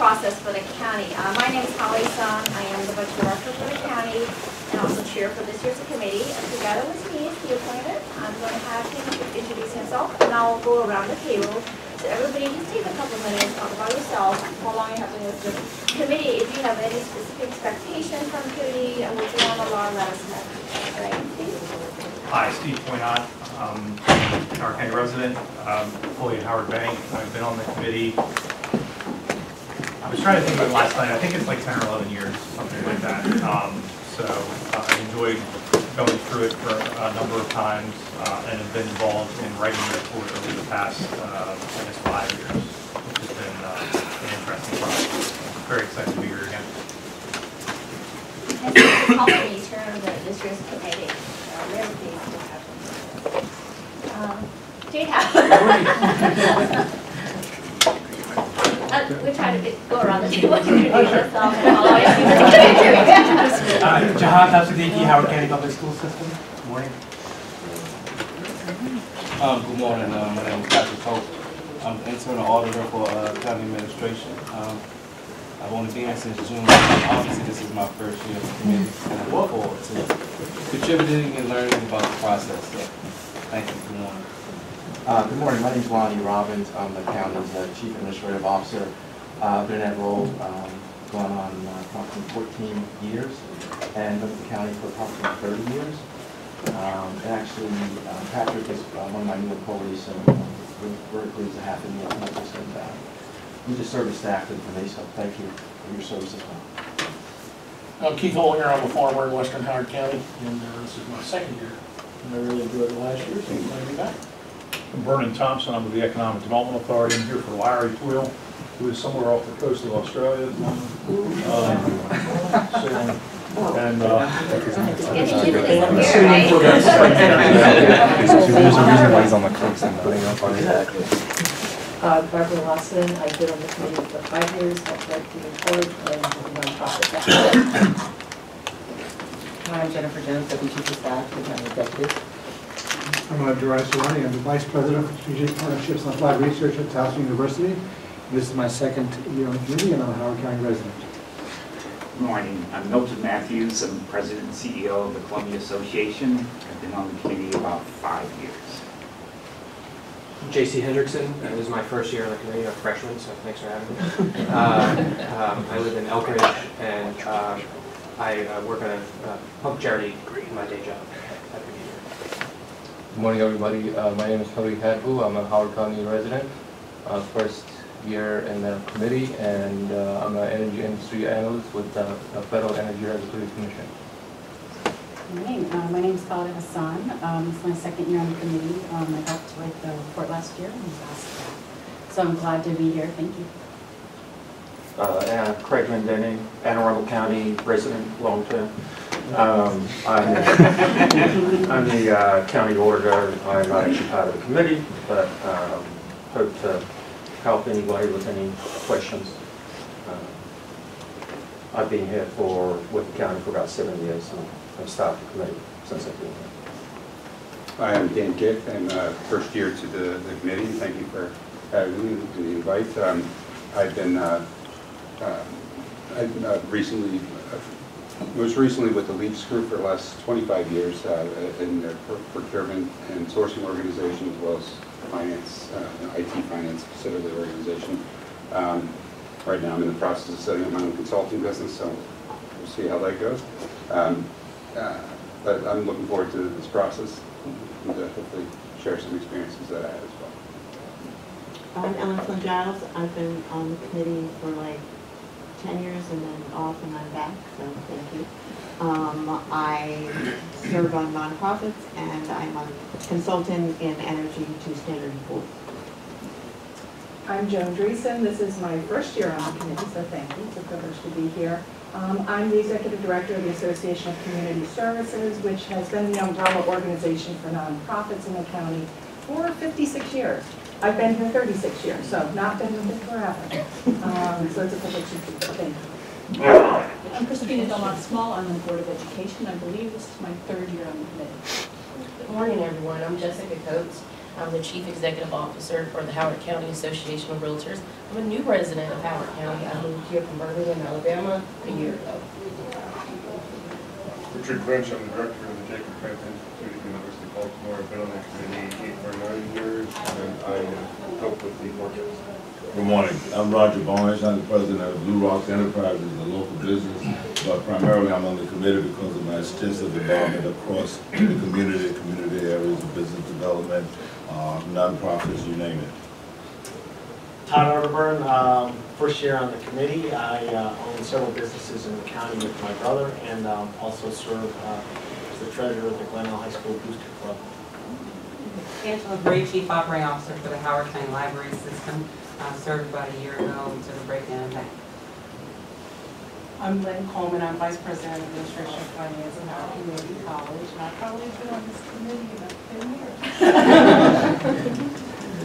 process for the county. My name is Holly Sung. I am the budget director for the county and also chair for this year's committee. And together with me is the appointment. I'm going to have him introduce himself, and I'll go around the table. So everybody just take a couple minutes, talk about yourself, how long you have been with the committee. If you have any specific expectations from the committee and what you want to learn, let us know. All right, please. Hi, Steve Poinot. Howard County resident, fully at Howard Bank. I've been on the committee. I was trying to think about it last night. I think it's like 10 or 11 years, something like that. So I enjoyed going through it for a number of times and have been involved in writing the report over the past, I guess, 5 years, which has been an interesting process. I'm very excited to be here again. And so the culmination of this year's committee. Really pleased to have him. Jade we try to go around the table to introduce ourselves and follow Jahad Siddiqui, Howard County Public School System. Good morning. Good morning. My name is Patrick Hope. I'm the internal auditor for county administration. I've only been here since June. Obviously, this is my first year of the committee, and I look forward to contributing and learning about the process. So, thank you. Good morning. Good morning. My name is Lonnie Robbins. I'm the county's Chief Administrative Officer. I've been in that role going on approximately 14 years, and been with the county for approximately 30 years. And actually, Patrick is one of my new employees, and we're very pleased to have him here with us. And we just serve the staff and for me, so thank you for your service as well. I'm Keith Hollinger. I'm a farmer in Western Howard County, and this is my second year. And I really enjoyed it last year, so I'm glad to be back. I'm Vernon Thompson. I'm with the Economic Development Authority. I'm here for Larry Twill, who is somewhere off the coast of Australia at the moment. There's a reason why he's on the coast and putting up on it. Barbara Lawson, I've been on the committee for 5 years. I've led the board and the nonprofit. Hi, I'm Jennifer Jones, Deputy Chief of Staff and County Executive. I'm Durai Sarani. I'm the Vice President for Strategic Partnerships and Applied Research at Towson University. This is my second year on the committee, and I'm a Howard County resident. Good morning. I'm Milton Matthews. I'm President and CEO of the Columbia Association. I've been on the committee about 5 years. J.C. Hendrickson. This is my first year on the committee. I'm a freshman, so thanks for having me. I live in Elkridge, and I work at a public charity in my day job. Good morning, everybody. My name is Kavi Hadbu. I'm a Howard County resident. First year in the committee, and I'm an energy industry analyst with the Federal Energy Regulatory Commission. Good morning. My name is Khalid Hassan. It's my second year on the committee. I helped with the report last year and so I'm glad to be here. Thank you. Craig Glendenning, Anne Arundel County resident, long term. I'm the county auditor. I'm not actually part of the committee, but hope to help anybody with any questions. I've been here with the county for about 7 years, and I've started the committee since I've been here. Hi, I'm Dan Kick. I'm first year to the committee. Thank you for having me and the invite. I've been most recently with the Leaps Group for the last 25 years in their procurement and sourcing organization, as well as finance, IT finance specifically organization. Right now I'm in the process of setting up my own consulting business, so we'll see how that goes. But I'm looking forward to this process and to hopefully share some experiences that I had as well. I'm Ellen Flynn Giles. I've been on the committee for like 10 years and then off and I'm back, so thank you. I serve on nonprofits and I'm a consultant in energy to Standard & Poor's. I'm Joan Dreesen. This is my first year on the committee, so thank you. It's a privilege to be here. I'm the Executive Director of the Association of Community Services, which has been the umbrella organization for nonprofits in the county for 56 years. I've been here 36 years, so not been with it forever. So it's a privilege to be here. Thank you. I'm Christina Delmont Small. I'm on the Board of Education. I believe this is my 3rd year on the committee. Good morning, everyone. I'm Jessica Coates. I'm the Chief Executive Officer for the Howard County Association of Realtors. I'm a new resident of Howard County. I moved here from Birmingham, Alabama a year ago. Richard French, I'm the director of the Jacob Trent Institute at the University of Baltimore. I've been on that committee 8 or 9 years, and I help with the forecast. Good morning. I'm Roger Barnes. I'm the president of Blue Rocks Enterprises, a local business, but primarily I'm on the committee because of my extensive involvement across the community areas of business development, nonprofits, you name it. Todd Arterburn, first year on the committee. I own several businesses in the county with my brother, and also serve as the treasurer of the Glenelg High School Booster Club. Angela Gray, Chief Operating Officer for the Howard County Library System. Served about a year ago and sort of breakdown of that. I'm Lynn Coleman. I'm Vice President of Administration and Finance at Howard Community College, and I've probably been on this committee about 10 years.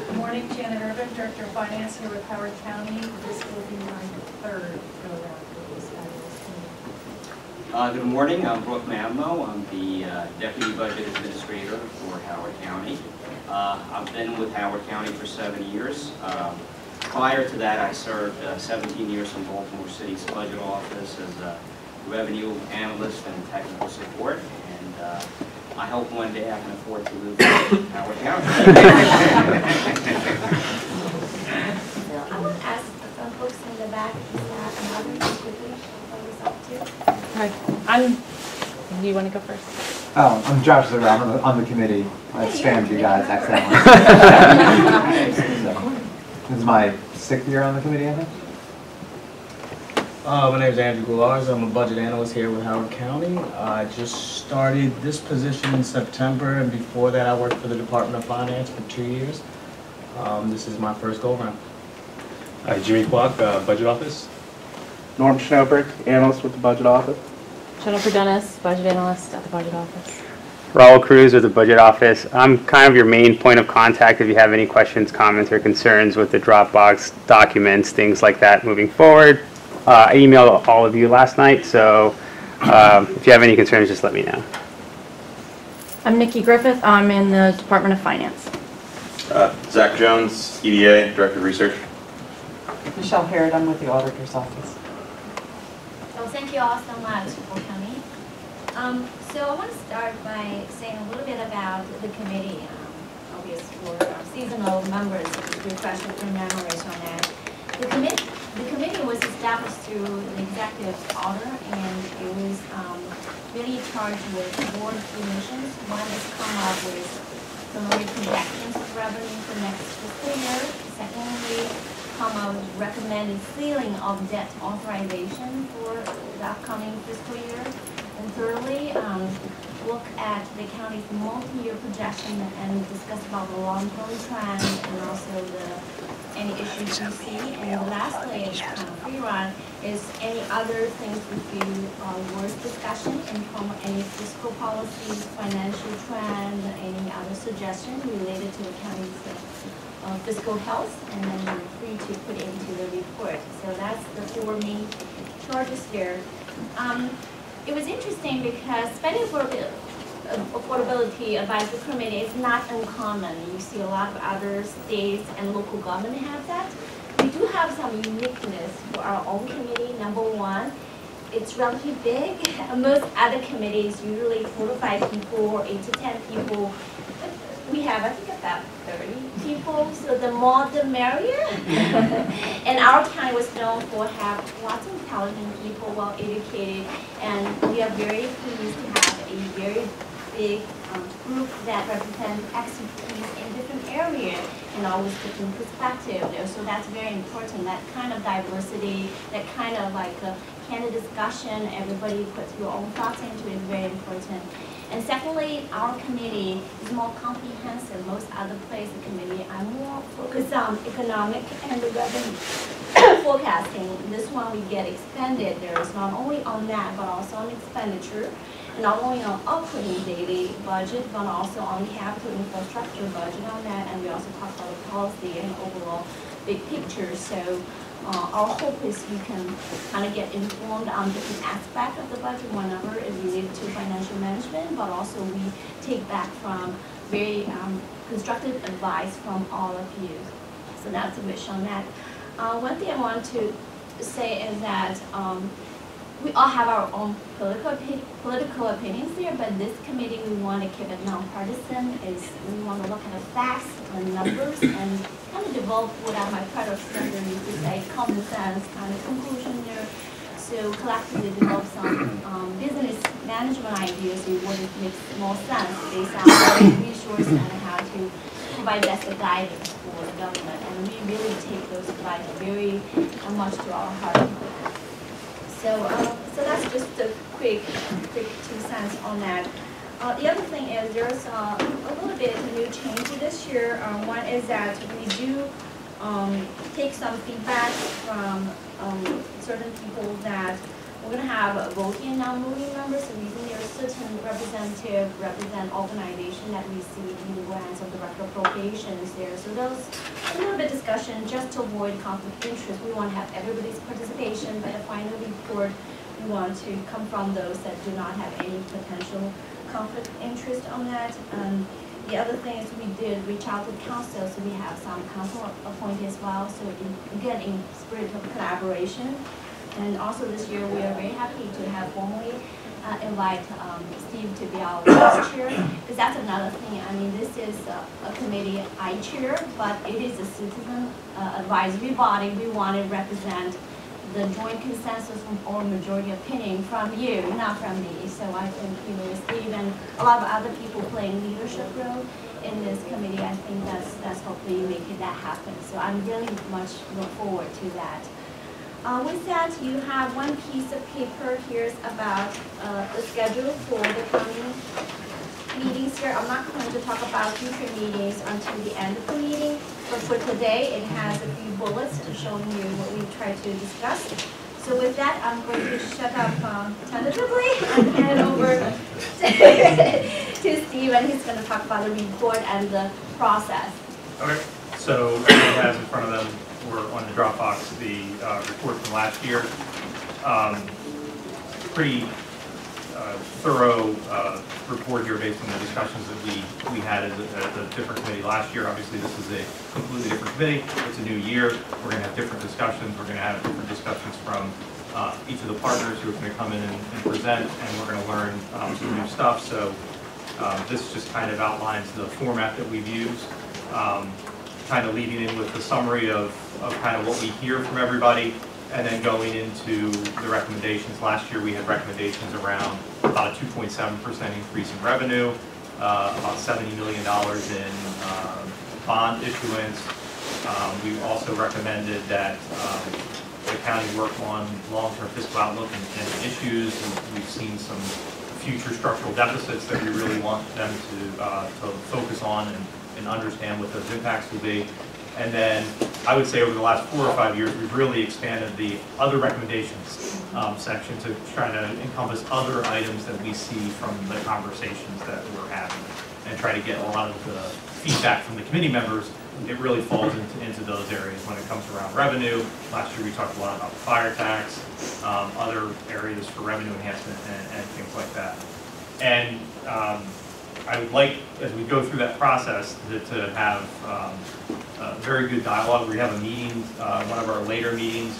Good morning, Janet Urban, Director of Finance here with Howard County. This will be my third go-around for this Good morning, I'm Brooke Mavno. I'm the Deputy Budget Administrator for Howard County. I've been with Howard County for 7 years. Prior to that, I served 17 years in Baltimore City's budget office as a revenue analyst and technical support. And I hope one day I can afford to live in Howard County. I want to ask some folks in the back, and others quickly, too. Hi, do you want to go first? Oh, I'm Josh Zerber. I'm on the committee. I spammed you guys accidentally. So, this is my 6th year on the committee, I think. My name is Andrew Goulars. I'm a budget analyst here with Howard County. I just started this position in September, and before that I worked for the Department of Finance for 2 years. This is my first go-around. Hi, Jimmy Kwok, Budget Office. Norm Schnoberg, analyst with the Budget Office. Jennifer Dennis, Budget Analyst at the Budget Office. Raul Cruz with the Budget Office. I'm kind of your main point of contact if you have any questions, comments, or concerns with the Dropbox documents, things like that moving forward. I emailed all of you last night, so if you have any concerns, just let me know. I'm Nikki Griffith. I'm in the Department of Finance. Zach Jones, EDA, Director of Research. Michelle Harrod, I'm with the Auditor's Office. So thank you all so much for coming. So I want to start by saying a little bit about the committee. Obvious for our seasonal members, refresh your memories on that. The committee was established through the executive order, and it was really charged with board two missions. One is come up with preliminary projections of revenue for next fiscal year. Secondly, come up with recommended ceiling of debt authorization for the upcoming fiscal year. And thirdly, look at the county's multi-year projection and discuss about the long-term trend and also any issues you see. And lastly, it's kind of free run, is any other things we feel are worth discussion in terms of any fiscal policies, financial trend, any other suggestion related to the county's fiscal health, and then you're free to put into the report. So that's the 4 main charges here. It was interesting because spending affordability advisory committee is not uncommon. You see a lot of other states and local government have that. We do have some uniqueness for our own committee. Number one, it's relatively big. Most other committees usually 4 to 5 people or 8 to 10 people. We have, I think, about 30 people, so the more the merrier. And our county was known for have lots of intelligent people, well-educated, and we are very pleased to have a very big group that represents expertise in different areas and always different perspectives. So that's very important, that kind of diversity, that kind of like candid discussion, everybody puts your own thoughts into it is very important. And secondly, our committee is more comprehensive. Most other places committee are more focused on economic and the revenue forecasting. This one we get expanded. There is not only on that, but also on expenditure, and not only on operating daily budget, but also on capital infrastructure budget on that. And we also talk about the policy and overall big picture. So our hope is you can kind of get informed on different aspects of the budget whenever is related to financial management, but also we take back from very constructive advice from all of you. So that's a wish on that. One thing I want to say is that we all have our own political opinions there, but this committee, we want to keep it nonpartisan. We want to look at the facts and numbers and kind of develop what my predecessor used to say, common sense kind of conclusion there. So collectively develop some business management ideas of what it makes more sense based on resources and how to provide best guidance for the government. And we really take those advice very much to our heart. So that's just a quick 2 cents on that. The other thing is there's a little bit of a new change this year. One is that we do take some feedback from certain people that we're going to have voting and non-voting members. So we think there are certain represent organization that we see in the grants of direct appropriations there. So those a little bit discussion just to avoid conflict of interest. We want to have everybody's participation, but the final report we want to come from those that do not have any potential conflict of interest on that. The other thing is we did reach out to the council, so we have some council appointed as well. So again, in spirit of collaboration. And also this year we are very happy to have formally invite Steve to be our vice chair, because that's another thing. I mean, this is a committee I chair, but it is a citizen advisory body. We want to represent the joint consensus or majority opinion from you, not from me. So I think, with Steve and a lot of other people playing leadership role in this committee, I think that's hopefully making that happen. So I'm really much look forward to that. With that, you have one piece of paper here about the schedule for the county meetings here. I'm not going to talk about future meetings until the end of the meeting, but for today, it has a few bullets showing you what we try to discuss. So with that, I'm going to shut up tentatively and hand it over to Steve, and he's going to talk about the report and the process. Okay, so everyone has in front of them, or on the Dropbox, the report from last year. Pretty thorough report here based on the discussions that we had as a different committee last year. Obviously, this is a completely different committee. It's a new year. We're going to have different discussions. We're going to have different discussions from each of the partners who are going to come in and present, and we're going to learn some new stuff. So this just kind of outlines the format that we've used. Kind of leading in with the summary of kind of what we hear from everybody, and then going into the recommendations. Last year we had recommendations around about a 2.7% increase in revenue, about $70 million in bond issuance. We also recommended that the county work on long-term fiscal outlook and issues. We've seen some future structural deficits that we really want them to focus on and understand what those impacts will be. And then I would say over the last 4 or 5 years, we've really expanded the other recommendations section to try to encompass other items that we see from the conversations that we're having and try to get a lot of the feedback from the committee members. It really falls into those areas when it comes around revenue. Last year we talked a lot about the fire tax, other areas for revenue enhancement and things like that. And I would like, as we go through that process, to have very good dialogue. We have a meeting, one of our later meetings,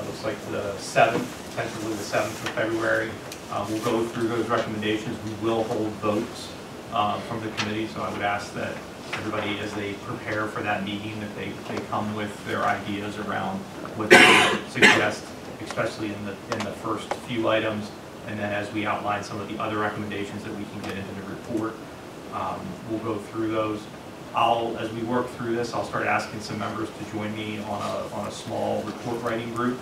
looks like the 7th, potentially the 7th of February. We'll go through those recommendations. We will hold votes from the committee, so I would ask that everybody, as they prepare for that meeting, that they come with their ideas around what they suggest, especially in the first few items. And then as we outline some of the other recommendations that we can get into the report, we'll go through those. As we work through this, I'll start asking some members to join me on a small report writing group.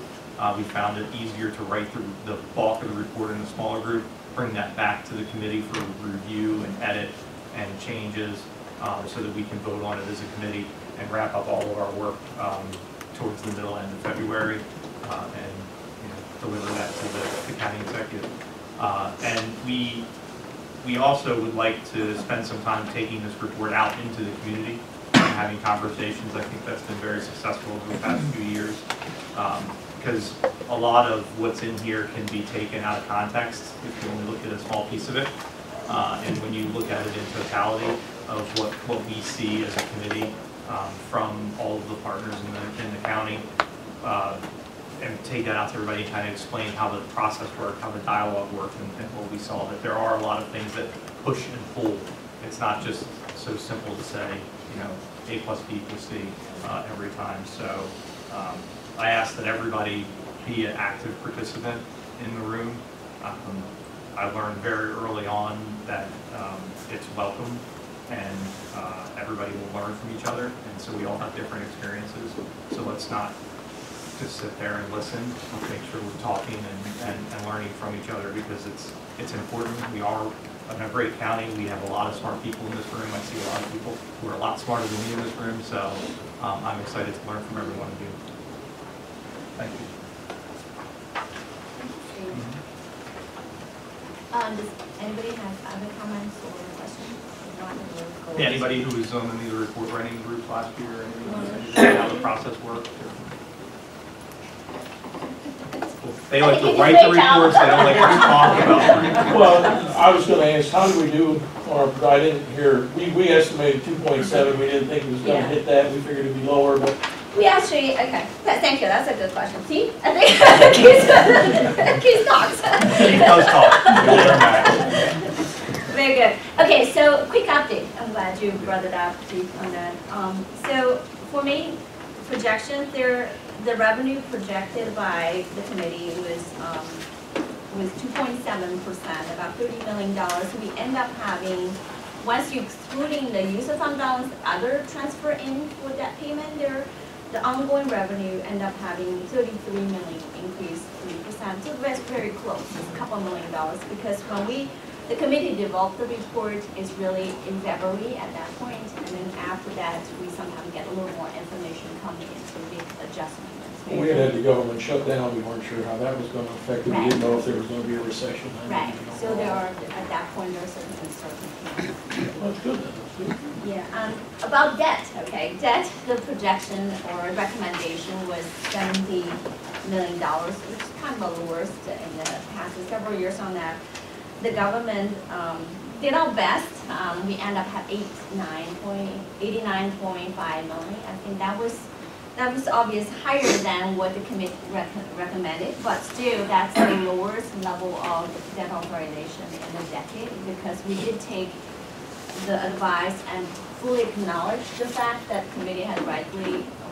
We found it easier to write the bulk of the report in a smaller group, bring that back to the committee for review and edit and changes, so that we can vote on it as a committee and wrap up all of our work towards the middle end of February and deliver that to the county executive. And we also would like to spend some time taking this report out into the community and having conversations. I think that's been very successful over the past few years, because a lot of what's in here can be taken out of context if you only look at a small piece of it. And when you look at it in totality of what we see as a committee from all of the partners in the county, and take that out to everybody and kind of explain how the process worked, how the dialogue worked, and what we saw, that there are a lot of things that push and pull. It's not just so simple to say, you know, A plus B equals C every time. So I ask that everybody be an active participant in the room. I learned very early on that it's welcome, and everybody will learn from each other, and so we all have different experiences. So let's not just sit there and listen. Let's make sure we're talking and learning from each other, because it's important. We are in a great county. We have a lot of smart people in this room. I see a lot of people who are a lot smarter than me in this room, so I'm excited to learn from every one of you. Thank you. Does anybody have other comments or questions? If not, then we'll go. Yeah, anybody who was in any of the report writing groups last year, anything, how the process worked? They like to write the reports, they don't like to talk about them. Well, I was gonna ask, how do we do, or I didn't hear, we estimated 2.7, we didn't think it was gonna hit that, we figured it'd be lower, but. We actually, okay, thank you, that's a good question. See, I think Keith talks. Keith does talk. Very good. Okay, so quick update. I'm glad you brought it up, Keith, on that. So for me, projections, the revenue projected by the committee was 2.7%, about $30 million. We end up having, once you're excluding the use of fund balance, other transfer in for debt payment, the ongoing revenue end up having $33 million increase, 3%. So that's very close. It's a couple $1 million, because when the committee developed the report is really in February at that point, and then after that we sometimes get a little more information coming in to make adjustments. We had the government shut down, we weren't sure how that was gonna affect it, we didn't know if there was gonna be a recession. Right, so there are, at that point, there are certain uncertainties. That's good, that's good. Yeah, about debt, okay, debt, the projection or recommendation was $70 million, which is kind of the worst in the past several years on that. The government did our best. We end up at 89.5 million. I think that was obvious higher than what the committee recommended, but still that's the lowest level of debt authorization in a decade, because we did take the advice and fully acknowledge the fact that the committee had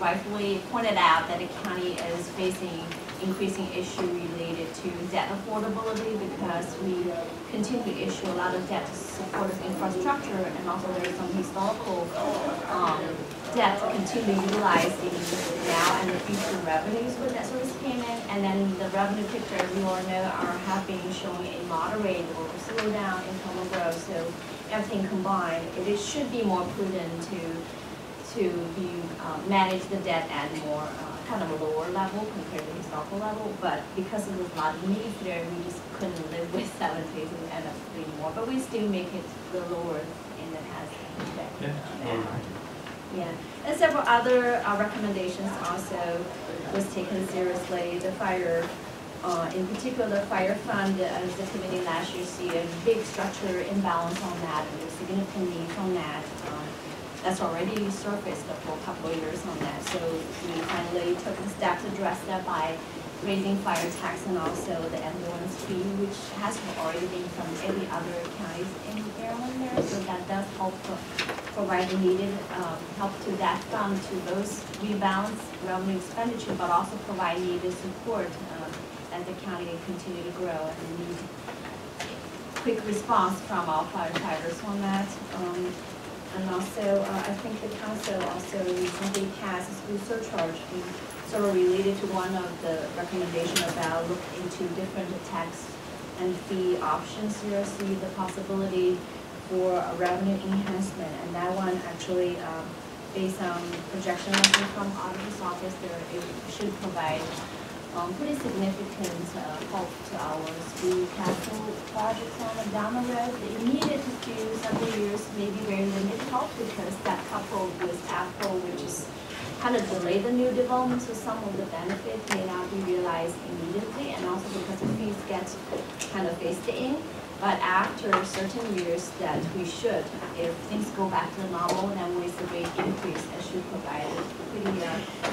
rightfully pointed out that the county is facing increasing issue related to debt affordability, because we continue to issue a lot of debt to support infrastructure, and also there's some historical debt to continue utilizing now and the future revenues with debt service payment. And then the revenue picture, as we all know, have been showing a moderate or slowdown in total growth. So everything combined, it should be more prudent to manage the debt at more kind of a lower level compared to the historical level. But because of a lot of needs there, we just couldn't live with 7 days and end up doing more. But we still make it the lower in the past. Yeah, and several other recommendations also was taken seriously. The fire, in particular, the fire fund, as the committee last year see a big structure imbalance on that, and there's significant need on that. That's already surfaced for a couple of years on that. So we finally took a step to address that by raising fire tax and also the ambulance fee, which has already been from every other counties in Maryland there. So that does help provide the needed help to that fund to both rebalance revenue expenditure, but also provide needed support as the county continue to grow, and we need quick response from our firefighters on that. And also, I think the council also recently passed a school surcharge, sort of related to one of the recommendations about looking into different tax and fee options here, see the possibility for a revenue enhancement. And that one actually, based on projection from auditor's office, it should provide pretty significant help to our school capital projects on the down the road. It needed to do several years, maybe very limited help, because that coupled with Apple, which is kind of delay the new development, so some of the benefits may not be realized immediately, and also because the fees get kind of phased in. But after certain years that we should, if things go back to normal, then with the rate increase, it should provide a pretty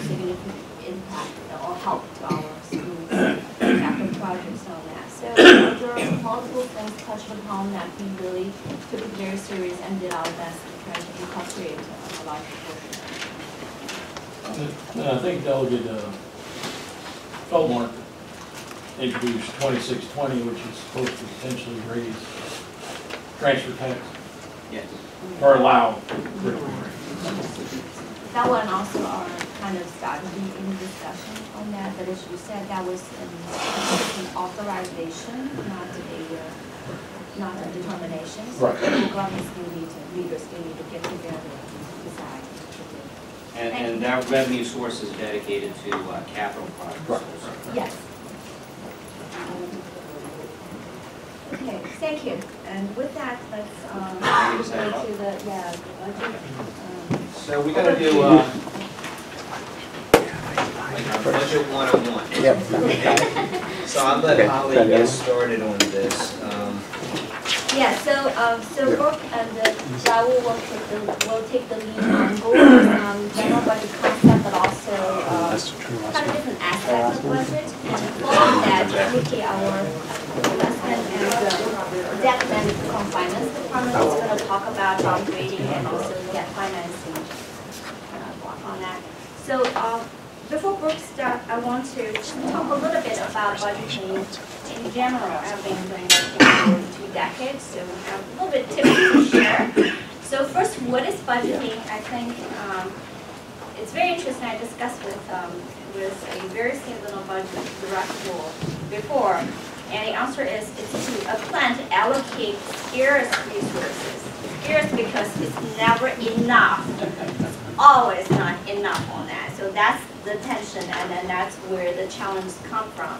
significant impact or help to our schools capital projects on that. So there are multiple things touched upon that we really took it very serious and did our best to try to incorporate a large portion. And I think Delegate Feldmark introduced 2620, which is supposed to potentially raise transfer tax. Yes. Or allow. That one also are kind of started in discussion on that, but as you said, that was an authorization, not a determination. So right. the government leaders still need to get together and decide. And that revenue source is dedicated to capital projects. Right. Yes. Okay, thank you. And with that, let's go to the budget. So we're going to do budget 101. Yep. So I'll let Holly get started on this. Yeah, so Brooke and Raul will take the lead on both general budget concept, but also kind of different aspects of budget. And following that, Nikki, our investment and debt management from finance department is going to talk about downgrading and also debt financing on that. So before Brooke starts, I want to talk a little bit about budgeting in general. I've been doing budgeting for 2 decades, so we have a little bit tips to share. So first, what is budgeting? I think it's very interesting. I discussed with a very seasonal budget director before, and the answer is it's a plan to allocate scarce resources. Scarce because it's never enough. It's always not enough on that. So that's the tension, and then that's where the challenges come from.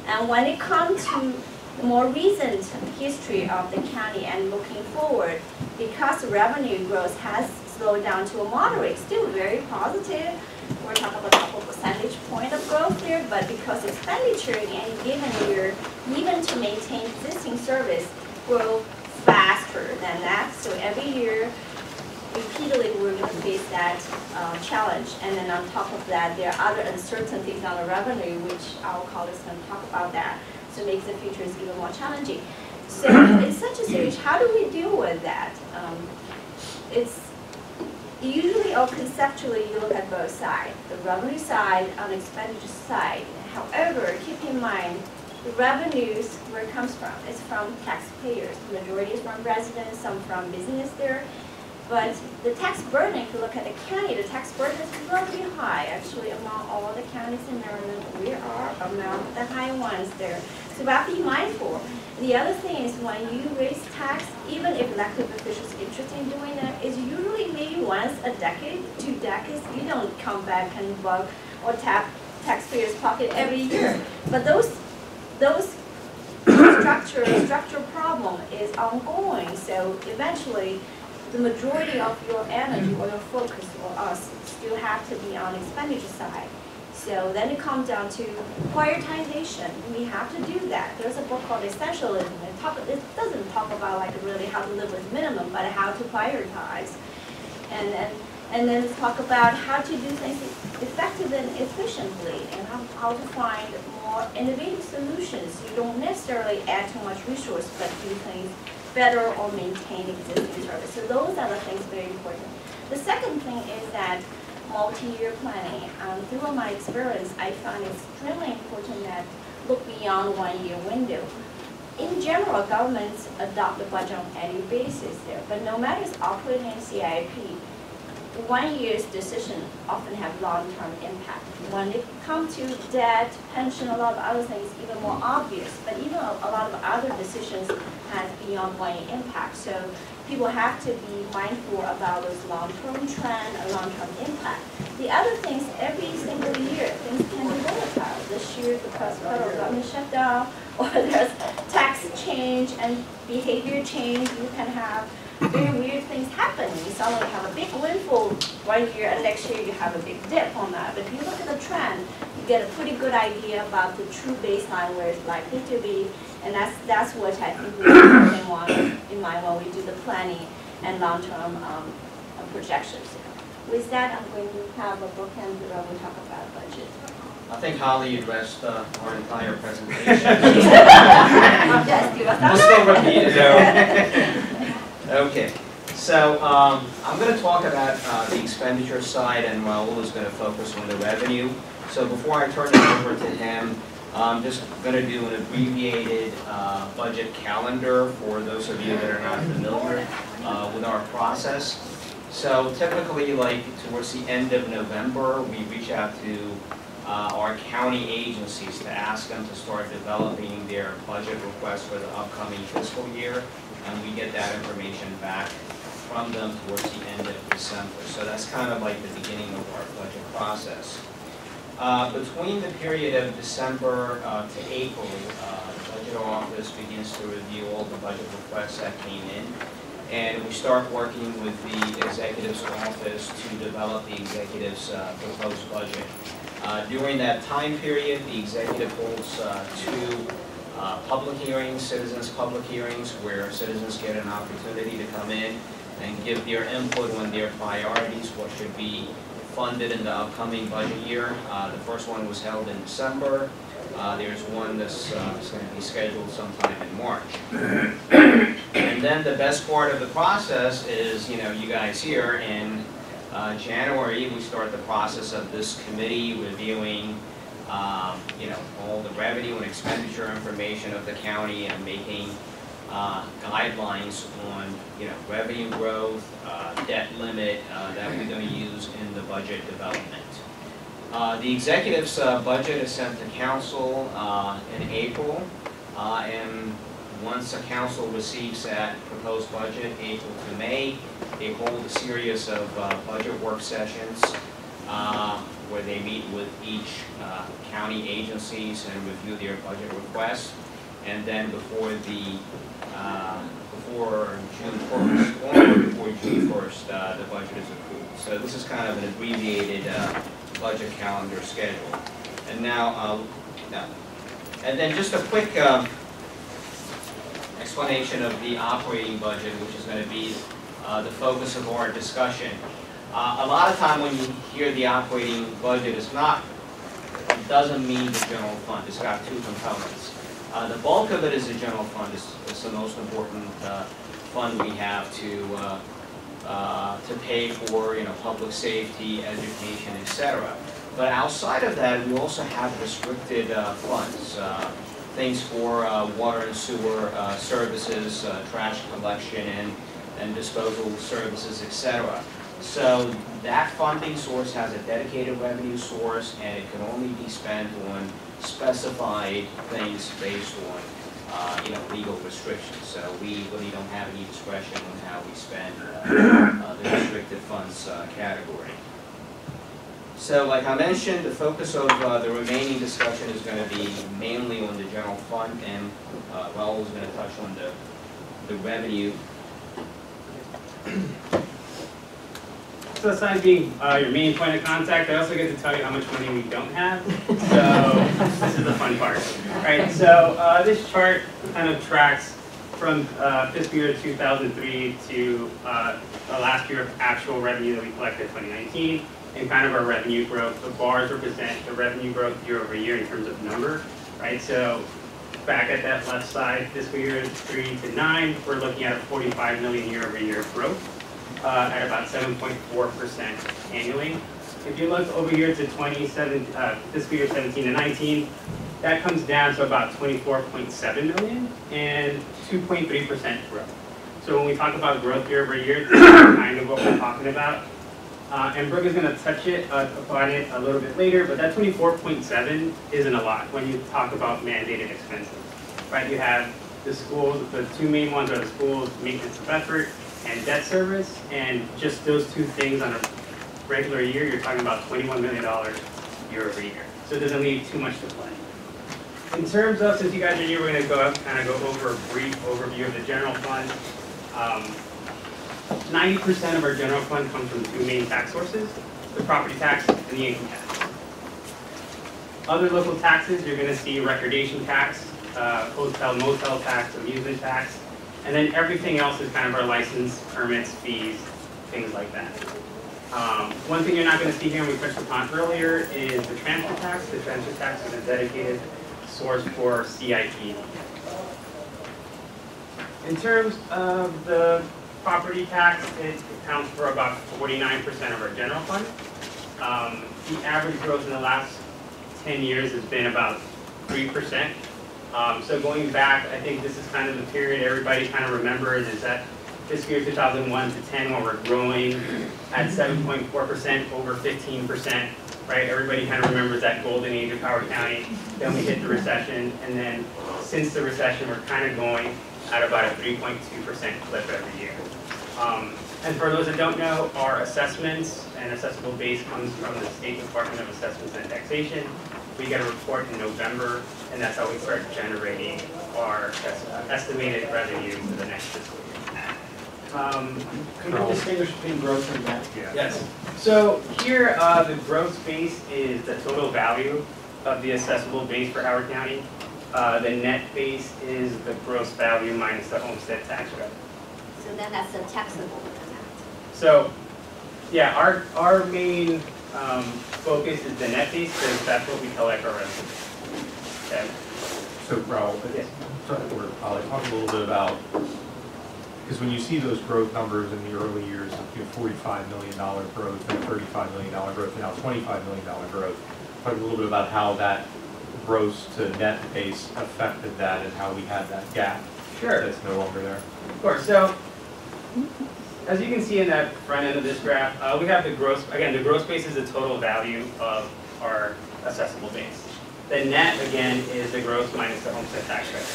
And when it comes to the more recent history of the county and looking forward, because revenue growth has slowed down to a moderate, still very positive. We're talking about a couple percentage point of growth there, but because expenditure in any given year, even to maintain existing service, grow faster than that. So every year, repeatedly, we're going to face that challenge. And then on top of that, there are other uncertainties on the revenue, which our colleagues can talk about that. So it makes the future is even more challenging. So in such a situation, how do we deal with that? It's usually or conceptually, you look at both sides, the revenue side and the expenditure side. However, keep in mind, the revenues, where it comes from, is from taxpayers. The majority is from residents, some from business there. But the tax burden, if you look at the county, the tax burden is relatively high. Actually, among all the counties in Maryland, we are among the high ones there. So we have to be mindful. The other thing is when you raise tax, even if elected officials are interested in doing that, is usually maybe once a decade, 2 decades. You don't come back and bug or tap taxpayers' pocket every year. But those structural problem is ongoing. So eventually, the majority of your energy or your focus or us still have to be on the expenditure side. So then it comes down to prioritization. We have to do that. There's a book called Essentialism. It doesn't talk about like really how to live with minimum, but how to prioritize. And then talk about how to do things effectively and efficiently, and how to find more innovative solutions. You don't necessarily add too much resource, but do things better or maintain existing service. So those are the things very important. The second thing is that multi-year planning. Through my experience, I found it extremely important that look beyond 1 year window. In general, governments adopt the budget on an annual basis there, but no matter it's operating in CIP, 1 year's decision often have long-term impact. When it comes to debt, pension, a lot of other things, even more obvious, but even a lot of other decisions have beyond 1 year impact. So people have to be mindful about those long-term trend and long-term impact. The other things, every single year, things can be volatile. This year, because federal government shutdown, or there's tax change and behavior change, you can have very weird things happen. You suddenly have a big windfall 1 year, and next year you have a big dip on that. But if you look at the trend, get a pretty good idea about the true baseline where it's likely to be, and that's what I think we really want in mind when we do the planning and long-term projections. With that, I'm going to have a bookend where we talk about budget. I think Holly addressed our entire presentation. Just give us We'll still repeat it. Okay, so I'm going to talk about the expenditure side, and Raul is going to focus on the revenue. So before I turn it over to him, I'm just going to do an abbreviated budget calendar for those of you that are not familiar with our process. So typically, like towards the end of November, we reach out to our county agencies to ask them to start developing their budget requests for the upcoming fiscal year, and we get that information back from them towards the end of December. So that's kind of like the beginning of our budget process. Between the period of December to April, the budget office begins to review all the budget requests that came in, and we start working with the executive's office to develop the executive's proposed budget. During that time period, the executive holds two public hearings, citizens' public hearings, where citizens get an opportunity to come in and give their input on their priorities, what should be funded in the upcoming budget year. The first one was held in December. There's one that's going to be scheduled sometime in March. And then the best part of the process is, you guys here in January, we start the process of this committee reviewing, all the revenue and expenditure information of the county and making guidelines on, revenue growth, debt limit that we're going to use in the budget development. The executive's budget is sent to council in April, and once the council receives that proposed budget, April to May, they hold a series of budget work sessions where they meet with each county agencies and review their budget requests. And then before June 1st, the budget is approved. So this is kind of an abbreviated budget calendar schedule. And now, and then just a quick explanation of the operating budget, which is going to be the focus of our discussion. A lot of time when you hear the operating budget, it doesn't mean the general fund. It's got two components. The bulk of it is the general fund. It's the most important fund we have to pay for, public safety, education, etc. But outside of that, we also have restricted funds. Things for water and sewer services, trash collection and disposal services, etc. So that funding source has a dedicated revenue source, and it can only be spent on specified things based on legal restrictions. So we really don't have any discretion on how we spend the restricted funds category. So like I mentioned, the focus of the remaining discussion is going to be mainly on the general fund, and Raul is going to touch on the revenue. So aside being your main point of contact, I also get to tell you how much money we don't have. So this is the fun part. Right, so this chart kind of tracks from fiscal year 2003 to the last year of actual revenue that we collected, 2019, and kind of our revenue growth. The bars represent the revenue growth year over year in terms of number. Right, so back at that left side, fiscal year 3 to 9, we're looking at a 45 million year over year growth. At about 7.4% annually. If you look over here to fiscal year 17 to 19, that comes down to about 24.7 million and 2.3% growth. So when we talk about growth year over year, that's kind of what we're talking about. And Brooke is going to touch upon it a little bit later, but that 24.7 isn't a lot when you talk about mandated expenses. Right? You have the schools, the two main ones are the schools, maintenance of effort, and debt service, and just those two things on a regular year, you're talking about $21 million year over year. So it doesn't leave too much to play. In terms of, since you guys are here, we're going to go over a brief overview of the general fund. 90% of our general fund comes from two main tax sources, the property tax and the income tax. Other local taxes, you're gonna see recordation tax, hotel, motel tax, amusement tax, and then everything else is kind of our license, permits, fees, things like that. One thing you're not gonna see here, and we touched upon earlier, is the transfer tax. The transfer tax is a dedicated source for CIP. In terms of the property tax, it accounts for about 49% of our general fund. The average growth in the last 10 years has been about 3%. So going back, I think this is kind of the period everybody kind of remembers, is that fiscal year 2001 to 10, when we're growing at 7.4%, over 15%, right? Everybody kind of remembers that golden age of Howard County. Then we hit the recession, and then since the recession, we're kind of going at about a 3.2% clip every year. And for those that don't know, our assessments and assessable base comes from the State Department of Assessments and Taxation. We get a report in November, and that's how we start generating our estimated revenue for the next fiscal year. Can you distinguish between gross and net? Yes. So here, the gross base is the total value of the assessable base for Howard County. The net base is the gross value minus the homestead tax credit. So then that's the taxable amount. So, yeah, our main focus is the net base, because that's what we collect our revenue. Okay. So, Raul, Yes. I'll talk a little bit about, because when you see those growth numbers in the early years, $45 million growth and $35 million growth, and now $25 million growth, talk a little bit about how that gross to net base affected that and how we had that gap. Sure. That's no longer there. Of course. So, as you can see in that front end of this graph, we have the gross, again, the gross base is the total value of our assessable base. The net, again, is the gross minus the homestead tax credit.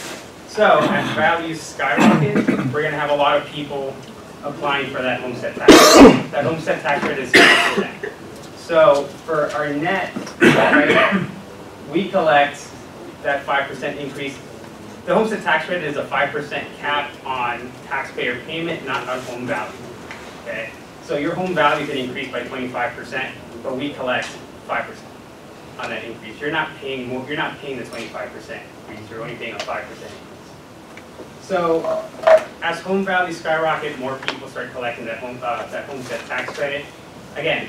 So, as values skyrocket, we're going to have a lot of people applying for that homestead tax credit. That homestead tax credit is 5%. So, for our net, right, we collect that 5% increase. The homestead tax credit is a 5% cap on taxpayer payment, not on home value. Okay, so your home value can increase by 25%, but we collect 5% on that increase. You're not paying more. You're not paying the 25% increase. You're only paying a 5% increase. So as home values skyrocket, more people start collecting that homestead tax credit. Again,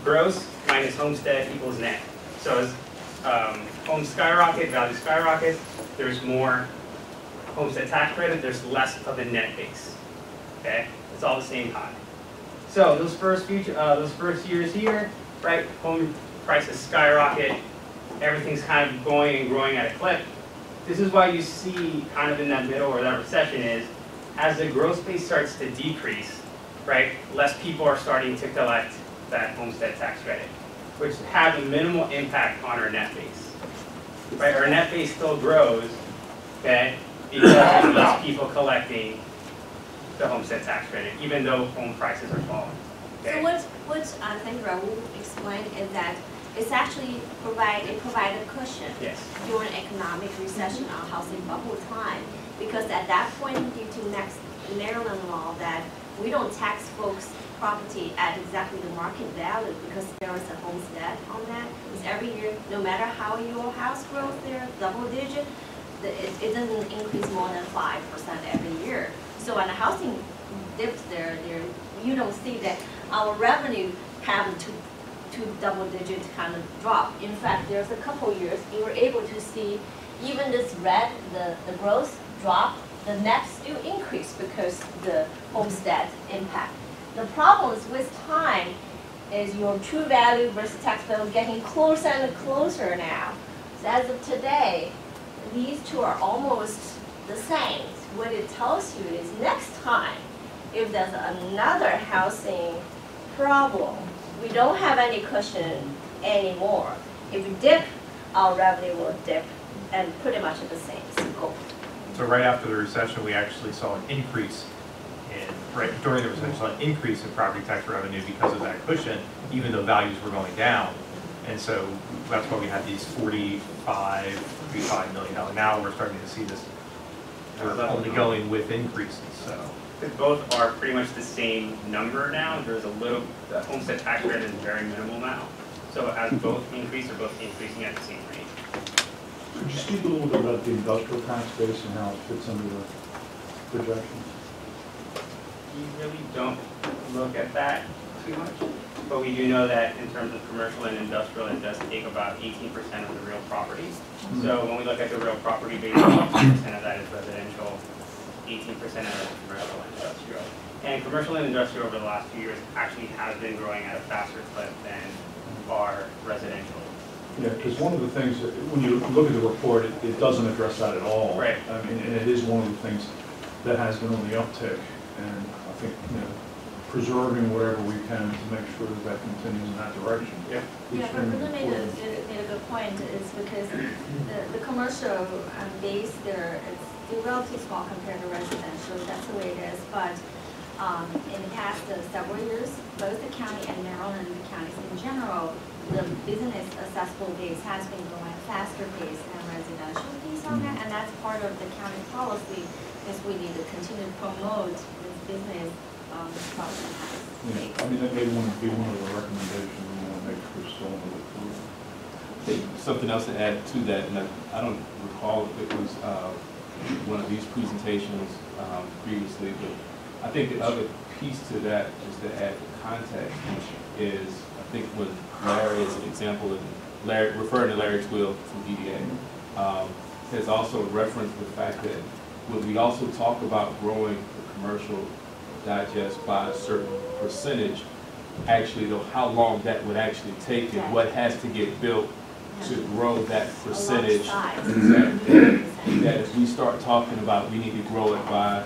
gross minus homestead equals net. So as home skyrocket, value skyrockets, there's more homestead tax credit, there's less of the net base. Okay, it's all the same pie. So those first years here, right? Home prices skyrocket, everything's kind of going and growing at a clip. This is why you see kind of in that middle where that recession is, as the gross base starts to decrease, right? Less people are starting to collect that homestead tax credit, which has a minimal impact on our net base. Right, our net base still grows, okay, because there's less people collecting the homestead tax credit, even though home prices are falling. Okay? So what I think Raul explained is that it's actually provided a cushion during economic recession or housing bubble time, because at that point, due to next Maryland law, that we don't tax folks' property at exactly the market value because there is a homestead on that. Because every year, no matter how your house grows there, double digit, it doesn't increase more than 5% every year. So when the housing dips there, you don't see that our revenue have to double digit kind of drop. In fact, there's a couple years you were able to see even this red, the gross drop, the net still increase because the homestead impact. The problems with time is your true value versus tax bill getting closer and closer now. So as of today, these two are almost the same. What it tells you is next time, if there's another housing problem, we don't have any cushion anymore. If we dip, our revenue will dip and pretty much at the same scope. So right after the recession, we actually saw an increase during the recession, saw an increase in property tax revenue because of that cushion, even though values were going down. And so that's why we had these $45 million. Now we're starting to see this only going with increases. So both are pretty much the same number now. There's a little, the homestead tax credit is very minimal now. So as both increase, or both increasing at the same rate. Could you speak a little bit about the industrial tax base and how it fits into the projections? We really don't look at that too much, but we do know that in terms of commercial and industrial, it does take about 18% of the real property. So when we look at the real property base, 18% of that is residential, 18% of that is commercial and industrial. And commercial and industrial over the last few years actually has been growing at a faster clip than our residential. Yeah, because one of the things, that when you look at the report, it doesn't address that at all. Right. I mean, and it is one of the things that has been on the uptick, and I think, preserving whatever we can to make sure that that continues in that direction. Yeah. Yeah, but really made a good point is because the commercial base there is still relatively small compared to residential. That's the way it is. But in the past several years, both the county and Maryland and the counties in general, the business accessible base has been growing at a faster pace than residential piece on that, and that's part of the county policy. Is we need to continue to promote this business property tax. Yeah, I mean, that may want to be one of the recommendations we want to make for still in the report. I think something else to add to that, and I don't recall if it was one of these presentations previously, but I think the other piece to that, just to add context, is I think when Larry, as an example, and Larry, referring to Larry Twill from EDA, has also referenced the fact that when we also talk about growing the commercial digest by a certain percentage, actually though how long that would actually take and what has to get built to grow that percentage. That if we start talking about we need to grow it by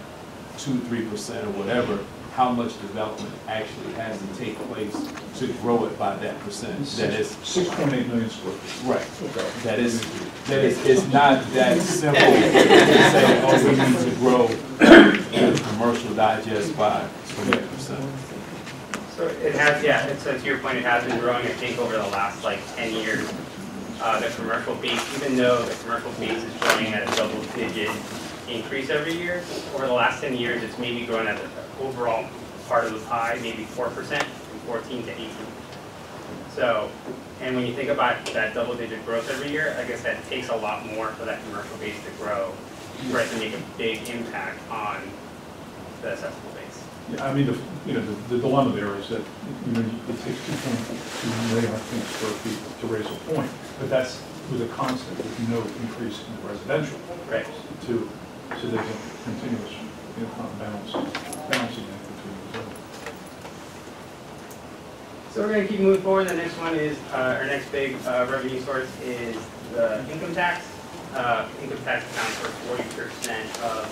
2-3% or whatever, how much development actually has to take place to grow it by that percentage. That is 6.8 million square feet. Right. That is it's not that simple to say, oh, we need to grow the commercial digest by 20%. So it has, yeah, so to your point, it has been growing, I think, over the last like 10 years. The commercial base, even though the commercial base is growing at a double-digit increase every year, over the last 10 years, it's maybe grown at the overall part of the pie, maybe 4%, from 14 to 18. So, and when you think about that double-digit growth every year, I guess that takes a lot more for that commercial base to grow, for it to make a big impact on the accessible base. Yeah, I mean, the dilemma there is that, it takes 2.2 million, I think, square feet to raise a point, but that's with a constant, with no increase in the residential. Right. So there's a continuous, balancing act between the two. So we're going to keep moving forward. The next one is, our next big revenue source is the income tax. Income tax accounts for 40% of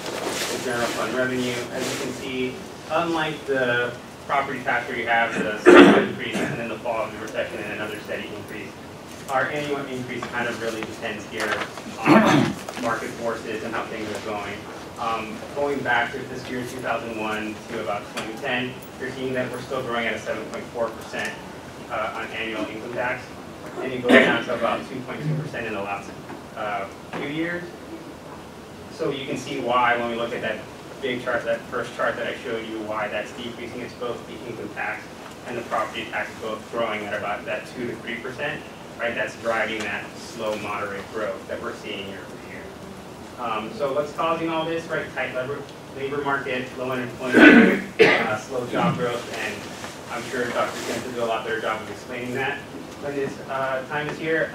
the general fund revenue. As you can see, unlike the property tax where you have the steady increase and then the fall of the recession and another steady increase, our annual increase kind of really depends here on market forces and how things are going. Going back to this year, 2001 to about 2010, you're seeing that we're still growing at a 7.4% on annual income tax, and it goes down to about 2.2% in the last few years. So you can see why when we look at that big chart, that first chart that I showed you, why that's decreasing. It's both the income tax and the property tax both growing at about that 2 to 3%. Right, that's driving that slow, moderate growth that we're seeing year over year. So what's causing all this? Right, tight labor market, low unemployment, slow job growth, and I'm sure Dr. Kent will do a lot better job of explaining that when this time is here.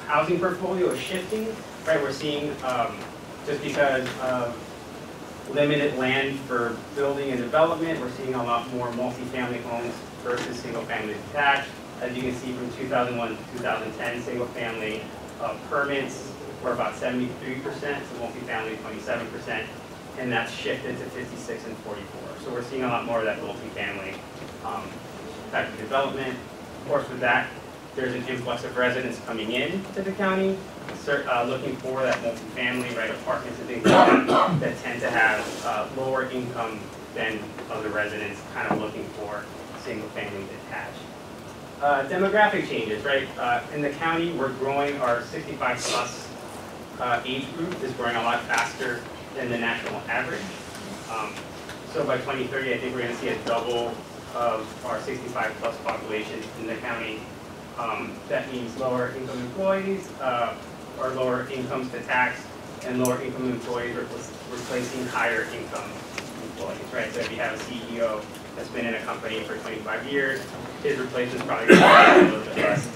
Housing portfolio is shifting. Right, we're seeing just because of limited land for building and development, we're seeing a lot more multifamily homes versus single-family detached. As you can see from 2001 to 2010, single-family permits were about 73%, so multifamily 27%, and that's shifted to 56 and 44. So we're seeing a lot more of that multifamily type of development. Of course, with that, there's an influx of residents coming in to the county, looking for that multifamily, right, apartments and things like that, that tend to have lower income than other residents, kind of looking for single-family detached. Demographic changes, right? In the county, we're growing our 65-plus age group is growing a lot faster than the national average. So by 2030, I think we're going to see a double of our 65-plus population in the county. That means lower income employees, or lower incomes to tax, and lower income employees replacing higher income employees, right? So if you have a CEO that's been in a company for 25 years, his replacement's probably going to be a little bit less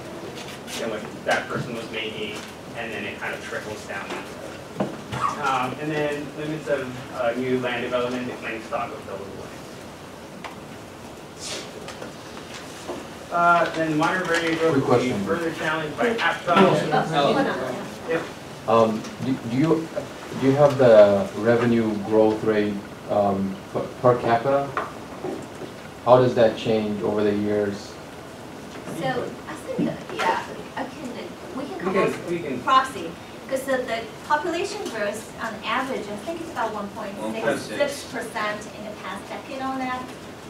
than what that person was making, and then it kind of trickles down. And then limits of new land development, declining stock of buildable land. Then minor variable growth Quick will be question. further challenged by AppStyle. Yep. Do you have the revenue growth rate per capita? How does that change over the years? So I think, yeah, we can come up with proxy. Because the population growth on average, I think it's about 1.66% in the past decade on that.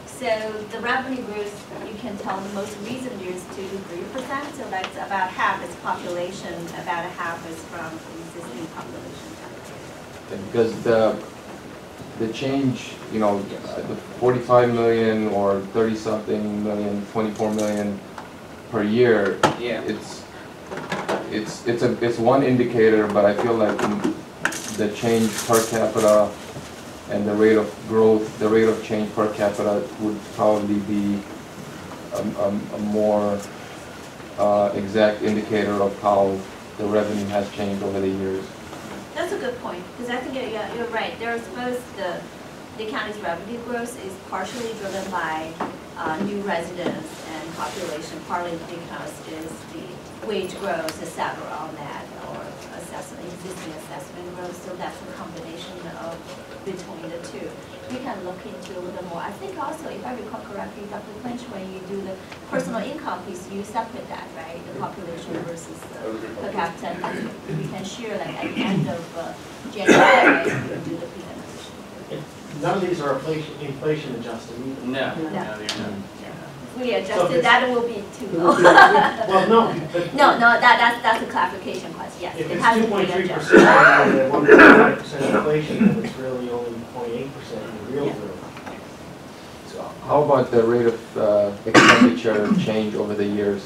So the revenue growth, you can tell the most recent years 2 to 3%. So that's about half is population, about a half is from existing population. Because the change, you know, the 45 million or 30-something million, 24 million per year, Yeah. It's one indicator, but I feel like the change per capita and the rate of growth, the rate of change per capita would probably be a more exact indicator of how the revenue has changed over the years. That's a good point, because I think you're right. There's both the county's revenue growth is partially driven by new residents and population, partly because there's the wage growth, etc. on that, or existing assessment growth. So that's a combination of between the two. We can look into a little bit more. I think also, if I recall correctly, Dr. Clinch, when you do the personal income piece, you separate that, right? The population versus the per capita. We can share that at the end of January, right? We'll do the presentation. None of these are inflation adjusted either. No, No. no, they're not. If we adjusted, that will be too low. Well, no. But No, that's a clarification question, yes. if It it's has to be 2.3% adjusted. and 1.5% inflation, then it's really only 0.8% in the real growth. So how about the rate of expenditure change over the years?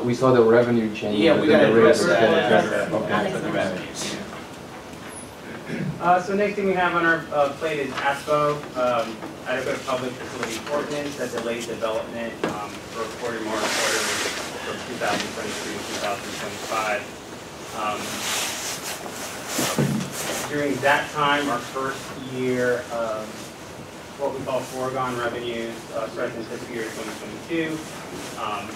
We saw the revenue change. Yeah, but we then got to the rate of address that expenditure- after Okay. the revenues. So next thing we have on our plate is ASPO, adequate public facility ordinance that delays development for a quarter from 2023 to 2025. During that time, our first year of what we call foregone revenues starts in fiscal year 2022.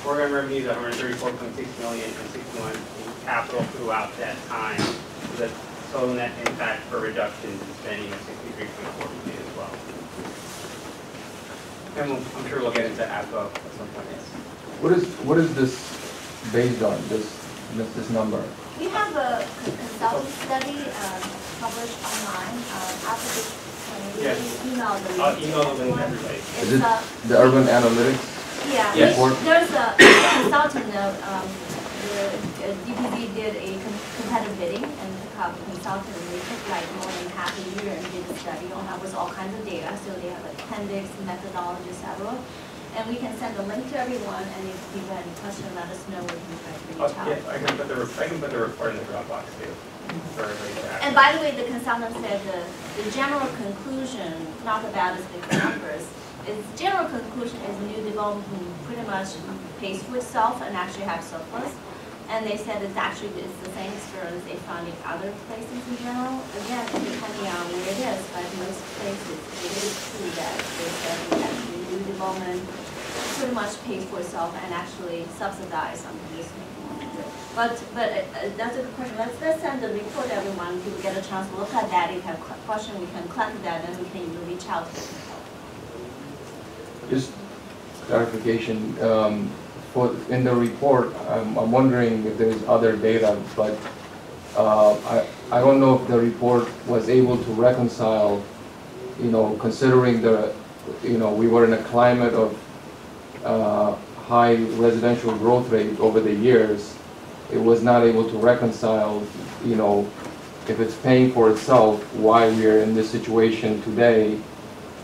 Foregone revenues are 134.6 million and 61 in capital throughout that time. So the total net impact for reductions in spending of 63.4 million as well. And I'm sure we'll get into APO at some point. What is this based on, this number? We have a consultant study published online after this. Yes. Email the link. I'll email the link to everybody. Is it the urban analytics? Yeah, Yes. there's a consultant, the DPD did a competitive bidding and took out the consultant, and they took like more than half a year and did a study on that with all kinds of data. So they have appendix, methodology, etc. And we can send a link to everyone, and if you have any question, let us know. We can try to reach out. Yeah, I can put the report in the Dropbox too for everybody to have. And by the way, the consultant said the general conclusion, not about the big numbers, is general conclusion is new development pretty much pays for itself and actually have surplus. And they said it's the same experience they found in other places in general. Again, depending on where it is, but most places it is true that they said actually new development pretty much pays for itself and actually subsidize some existing. But that's a good question. Let's send the report to everyone. People get a chance to look at that. If you have a question, we can collect that and we can even reach out to them. Just clarification, in the report, I'm wondering if there's other data, but I don't know if the report was able to reconcile, considering we were in a climate of high residential growth rate over the years. It was not able to reconcile, if it's paying for itself, why we're in this situation today.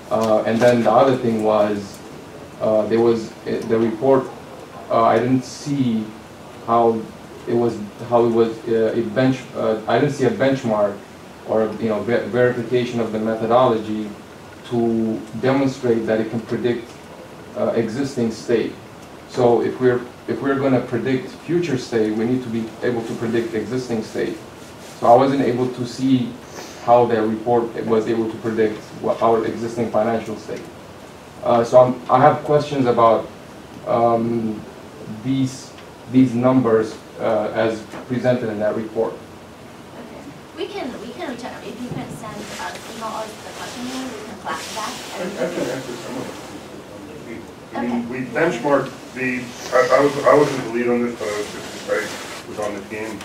And then the other thing was, the report I didn't see how it was I didn't see a benchmark or verification of the methodology to demonstrate that it can predict existing state. So if we're going to predict future state, we need to be able to predict existing state. So I wasn't able to see how that report was able to predict our existing financial state. So I have questions about these numbers as presented in that report. Okay. We can reach out. If you can send email us the questionnaire, we can flash that. I can answer some of it. We benchmarked I wasn't the lead on this, but I was on the team.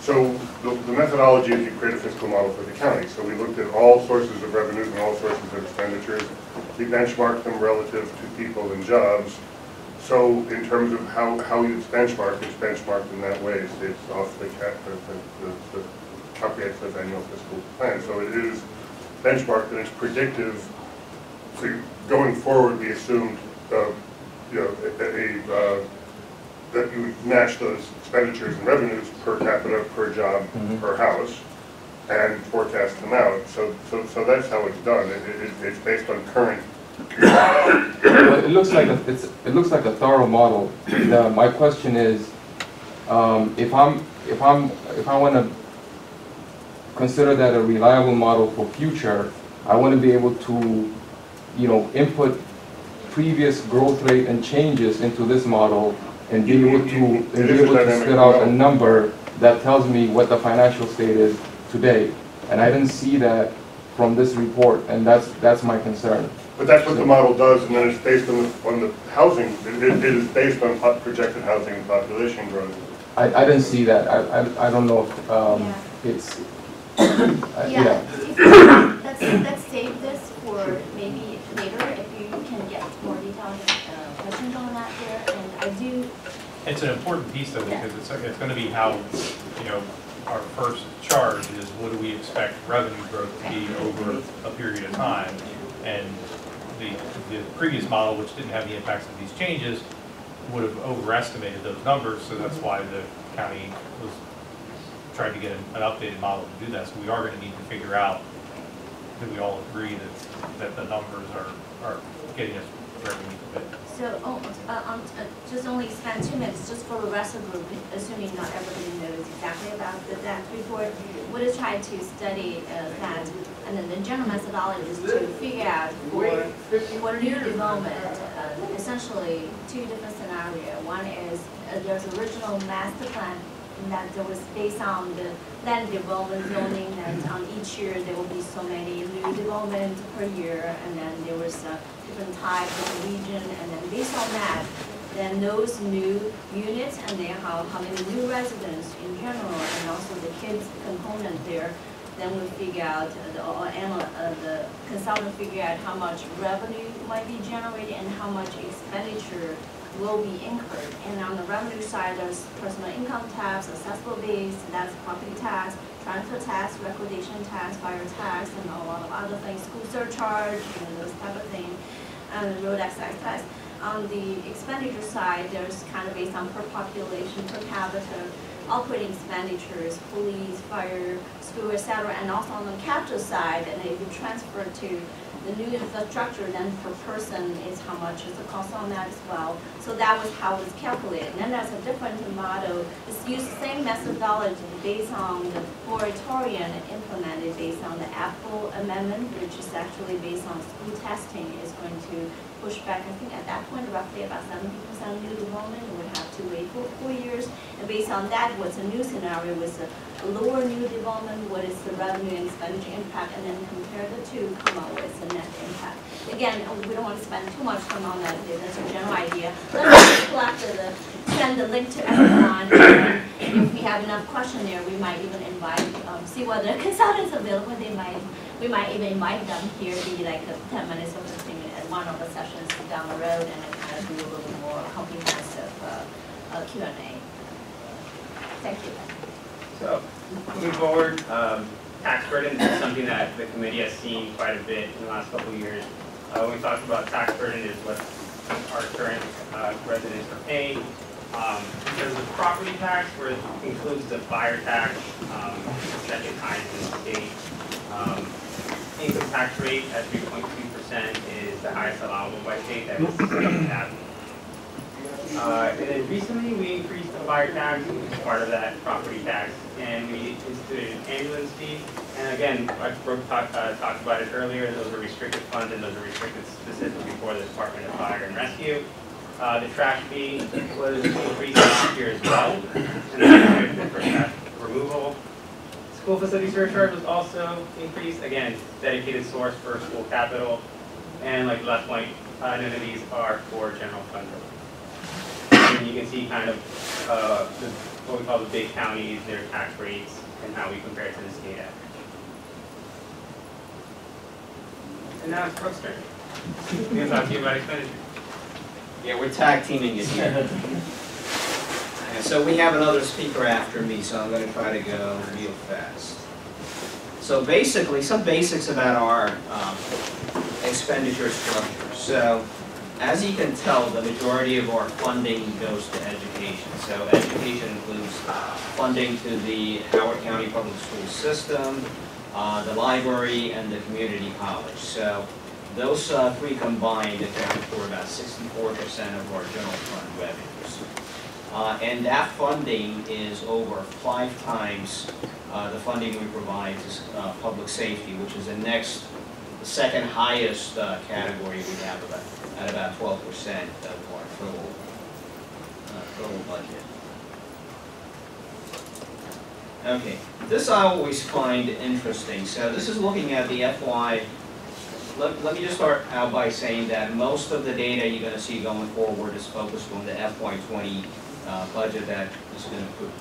So the methodology is you create a fiscal model for the county. So we looked at all sources of revenues and all sources of expenditures. We benchmarked them relative to people and jobs. So in terms of how it's benchmarked in that way. It's off the comprehensive annual fiscal plan. So it is benchmarked and it's predictive. So going forward, we assumed that you would match those expenditures and revenues per capita, per job, per house, and forecast them out. So that's how it's done. It's based on current. Well, it looks like a thorough model. My question is, if I want to consider that a reliable model for future, I want to be able to, input previous growth rate and changes into this model and be able to spit out a number that tells me what the financial state is today. And I didn't see that from this report, and that's my concern. But that's what the model does, and then it's based on the housing. It is based on projected housing and population growth. I didn't see that. I don't know if it's. Let's save this for maybe later if you can get more detailed questions on that there. And I do. It's an important piece though, because it's going to be how, our first charge is what do we expect revenue growth to be over a period of time. And the previous model, which didn't have the impacts of these changes, would have overestimated those numbers. So that's why the county was trying to get an updated model to do that. So we are going to need to figure out, do we all agree that the numbers are getting us where we need to be? So just only spend 2 minutes just for the rest of the group, assuming not everybody knows exactly about that report. What is trying to study that, and then the general methodology is to figure out for new development, essentially 2 different scenarios. One is there's original master plan that there was based on the land development zoning, that on each year there will be so many new development per year, and then there was different types of region, and then based on that, then those new units, and then how many new residents in general, and also the kids component there, then we figure out, the consultant figure out how much revenue might be generated and how much expenditure will be incurred. And on the revenue side, there's personal income tax, assessable base, that's property tax, transfer tax, recordation tax, fire tax, and a lot of other things, school surcharge, and those type of things, and road excise tax. On the expenditure side, there's kind of based on per population, per capita, operating expenditures, police, fire, school, etc. And also on the capital side, and if you transfer to the new infrastructure, then per person is how much is the cost on that as well. So that was how it's calculated. And then there's a different model. It's used the same methodology based on the moratorium implemented based on the Apple amendment, which is actually based on school testing, is going to push back, I think at that point, roughly about 70% of new development would have to wait for 4 years. And based on that, what's a new scenario was a lower new development, what is the revenue and expenditure impact, and then compare the two, come up with the net impact. Again, we don't want to spend too much time on that. That's a general idea. Let's send the link to everyone. And if we have enough question there, we might even invite, see whether consultants available. We might even invite them here, be like 10 minutes or 15 minutes at one of the sessions down the road, and then kind of do a little more comprehensive Q&A. Thank you. So, moving forward, tax burden is something that the committee has seen quite a bit in the last couple of years. When we talk about tax burden, is what our current residents are paying. Because the property tax, where it includes the fire tax, second highest in the state. Income tax rate at 3.2% is the highest allowable by state, that is capped. And then recently we increased the fire tax, which is part of that property tax, and we instituted an ambulance fee. And again, like Brooke talked about it earlier, those are restricted funds, and those are restricted specifically for the Department of Fire and Rescue. The trash fee was increased last year as well, and that's restricted for trash removal. School facility surcharge was also increased, again, dedicated source for school capital, and like last point, none of these are for general fund. And you can see kind of what we call the big counties, their tax rates, and how we compare it to the state average. And now it's Brooke's turn. We're going to talk to you about expenditure. Yeah, we're tag teaming it here. And so we have another speaker after me, so I'm going to try to go real fast. So basically, some basics about our expenditure structure. So as you can tell, the majority of our funding goes to education. So education includes funding to the Howard County Public School System, the library, and the community college. So those three combined account for about 64% of our general fund revenues. And that funding is over 5 times the funding we provide to public safety, which is the second highest category we have at about 12% of our total budget. Okay, this I always find interesting. So this is looking at the FY. Let me just start out by saying that most of the data you're going to see going forward is focused on the FY20 budget that has been approved.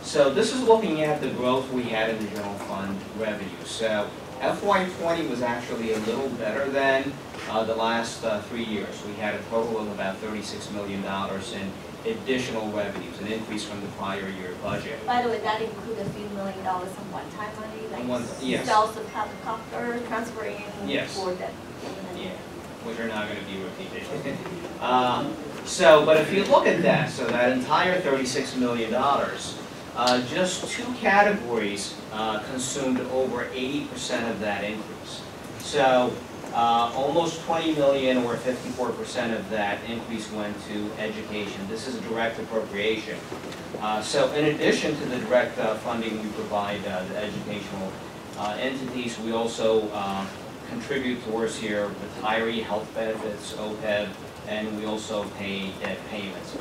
So this is looking at the growth we had in the general fund revenue. So FY20 was actually a little better than the last 3 years. We had a total of about $36 million in additional revenues, an increase from the prior year budget. By the way, that includes a few $1 million of one-time money, like yes. sales of helicopter, transferring yes. for that. Yeah, which are not going to be repeated. But if you look at that, so that entire $36 million, just 2 categories consumed over 80% of that increase. So almost 20 million or 54% of that increase went to education. This is a direct appropriation. So in addition to the direct funding we provide the educational entities, we also contribute towards here retiree health benefits, OPEB, and we also pay debt payments.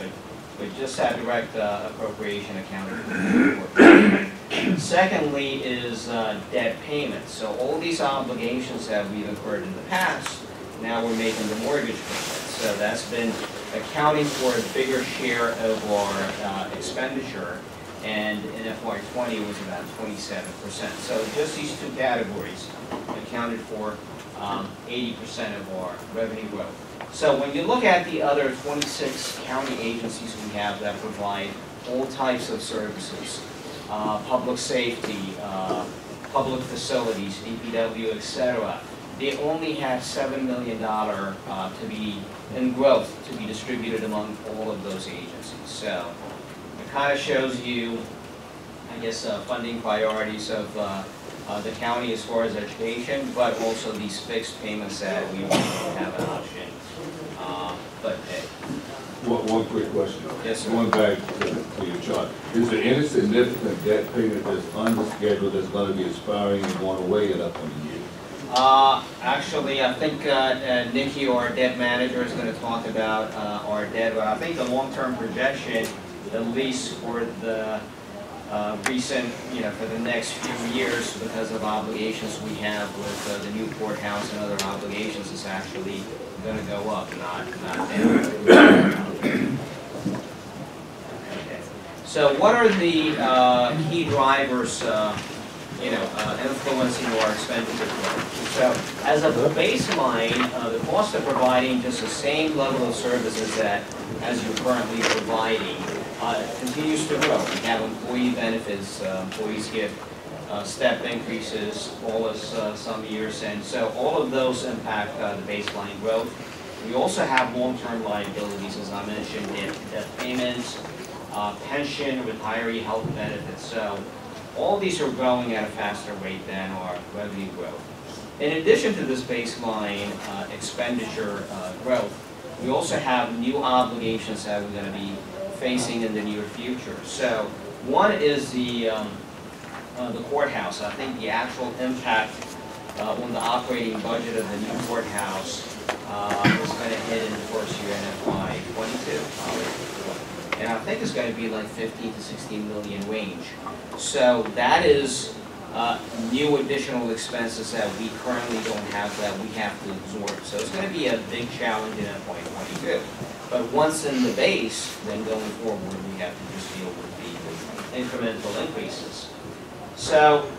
But just that direct appropriation accounted for. Secondly is debt payments. So all these obligations that we've incurred in the past, now we're making the mortgage payments. So that's been accounting for a bigger share of our expenditure, and in FY20 it was about 27%. So just these 2 categories accounted for 80% of our revenue growth. So when you look at the other 26 county agencies we have that provide all types of services, public safety, public facilities, DPW, etc., they only have $7 million to be in growth to be distributed among all of those agencies. So it kind of shows you, I guess, funding priorities of the county as far as education, but also these fixed payments that we have an option. One quick question. Yes, sir. Going back to your chart, is there any significant debt payment that's under schedule that's going to be expiring and going away in upcoming years? Actually, I think Nikki, our debt manager, is going to talk about our debt. But I think the long-term projection, at least for the recent, for the next few years, because of obligations we have with the new courthouse and other obligations, is actually going to go up, not down. Okay. So what are the key drivers, influencing our expenditure growth? So as a baseline, the cost of providing just the same level of services that as you're currently providing continues to grow. We have employee benefits, employees get step increases all of some years, and so all of those impact the baseline growth. We also have long-term liabilities, as I mentioned, debt payments, pension, retiree health benefits. So all these are growing at a faster rate than our revenue growth. In addition to this baseline expenditure growth, we also have new obligations that we're going to be facing in the near future. So one is the courthouse. I think the actual impact on the operating budget of the new courthouse is going to hit in the first year in FY22. And I think it's going to be like 15 to 16 million range. So that is new additional expenses that we currently don't have that we have to absorb. So it's going to be a big challenge in FY22. But once in the base, then going forward, we have to just deal with the incremental increases. So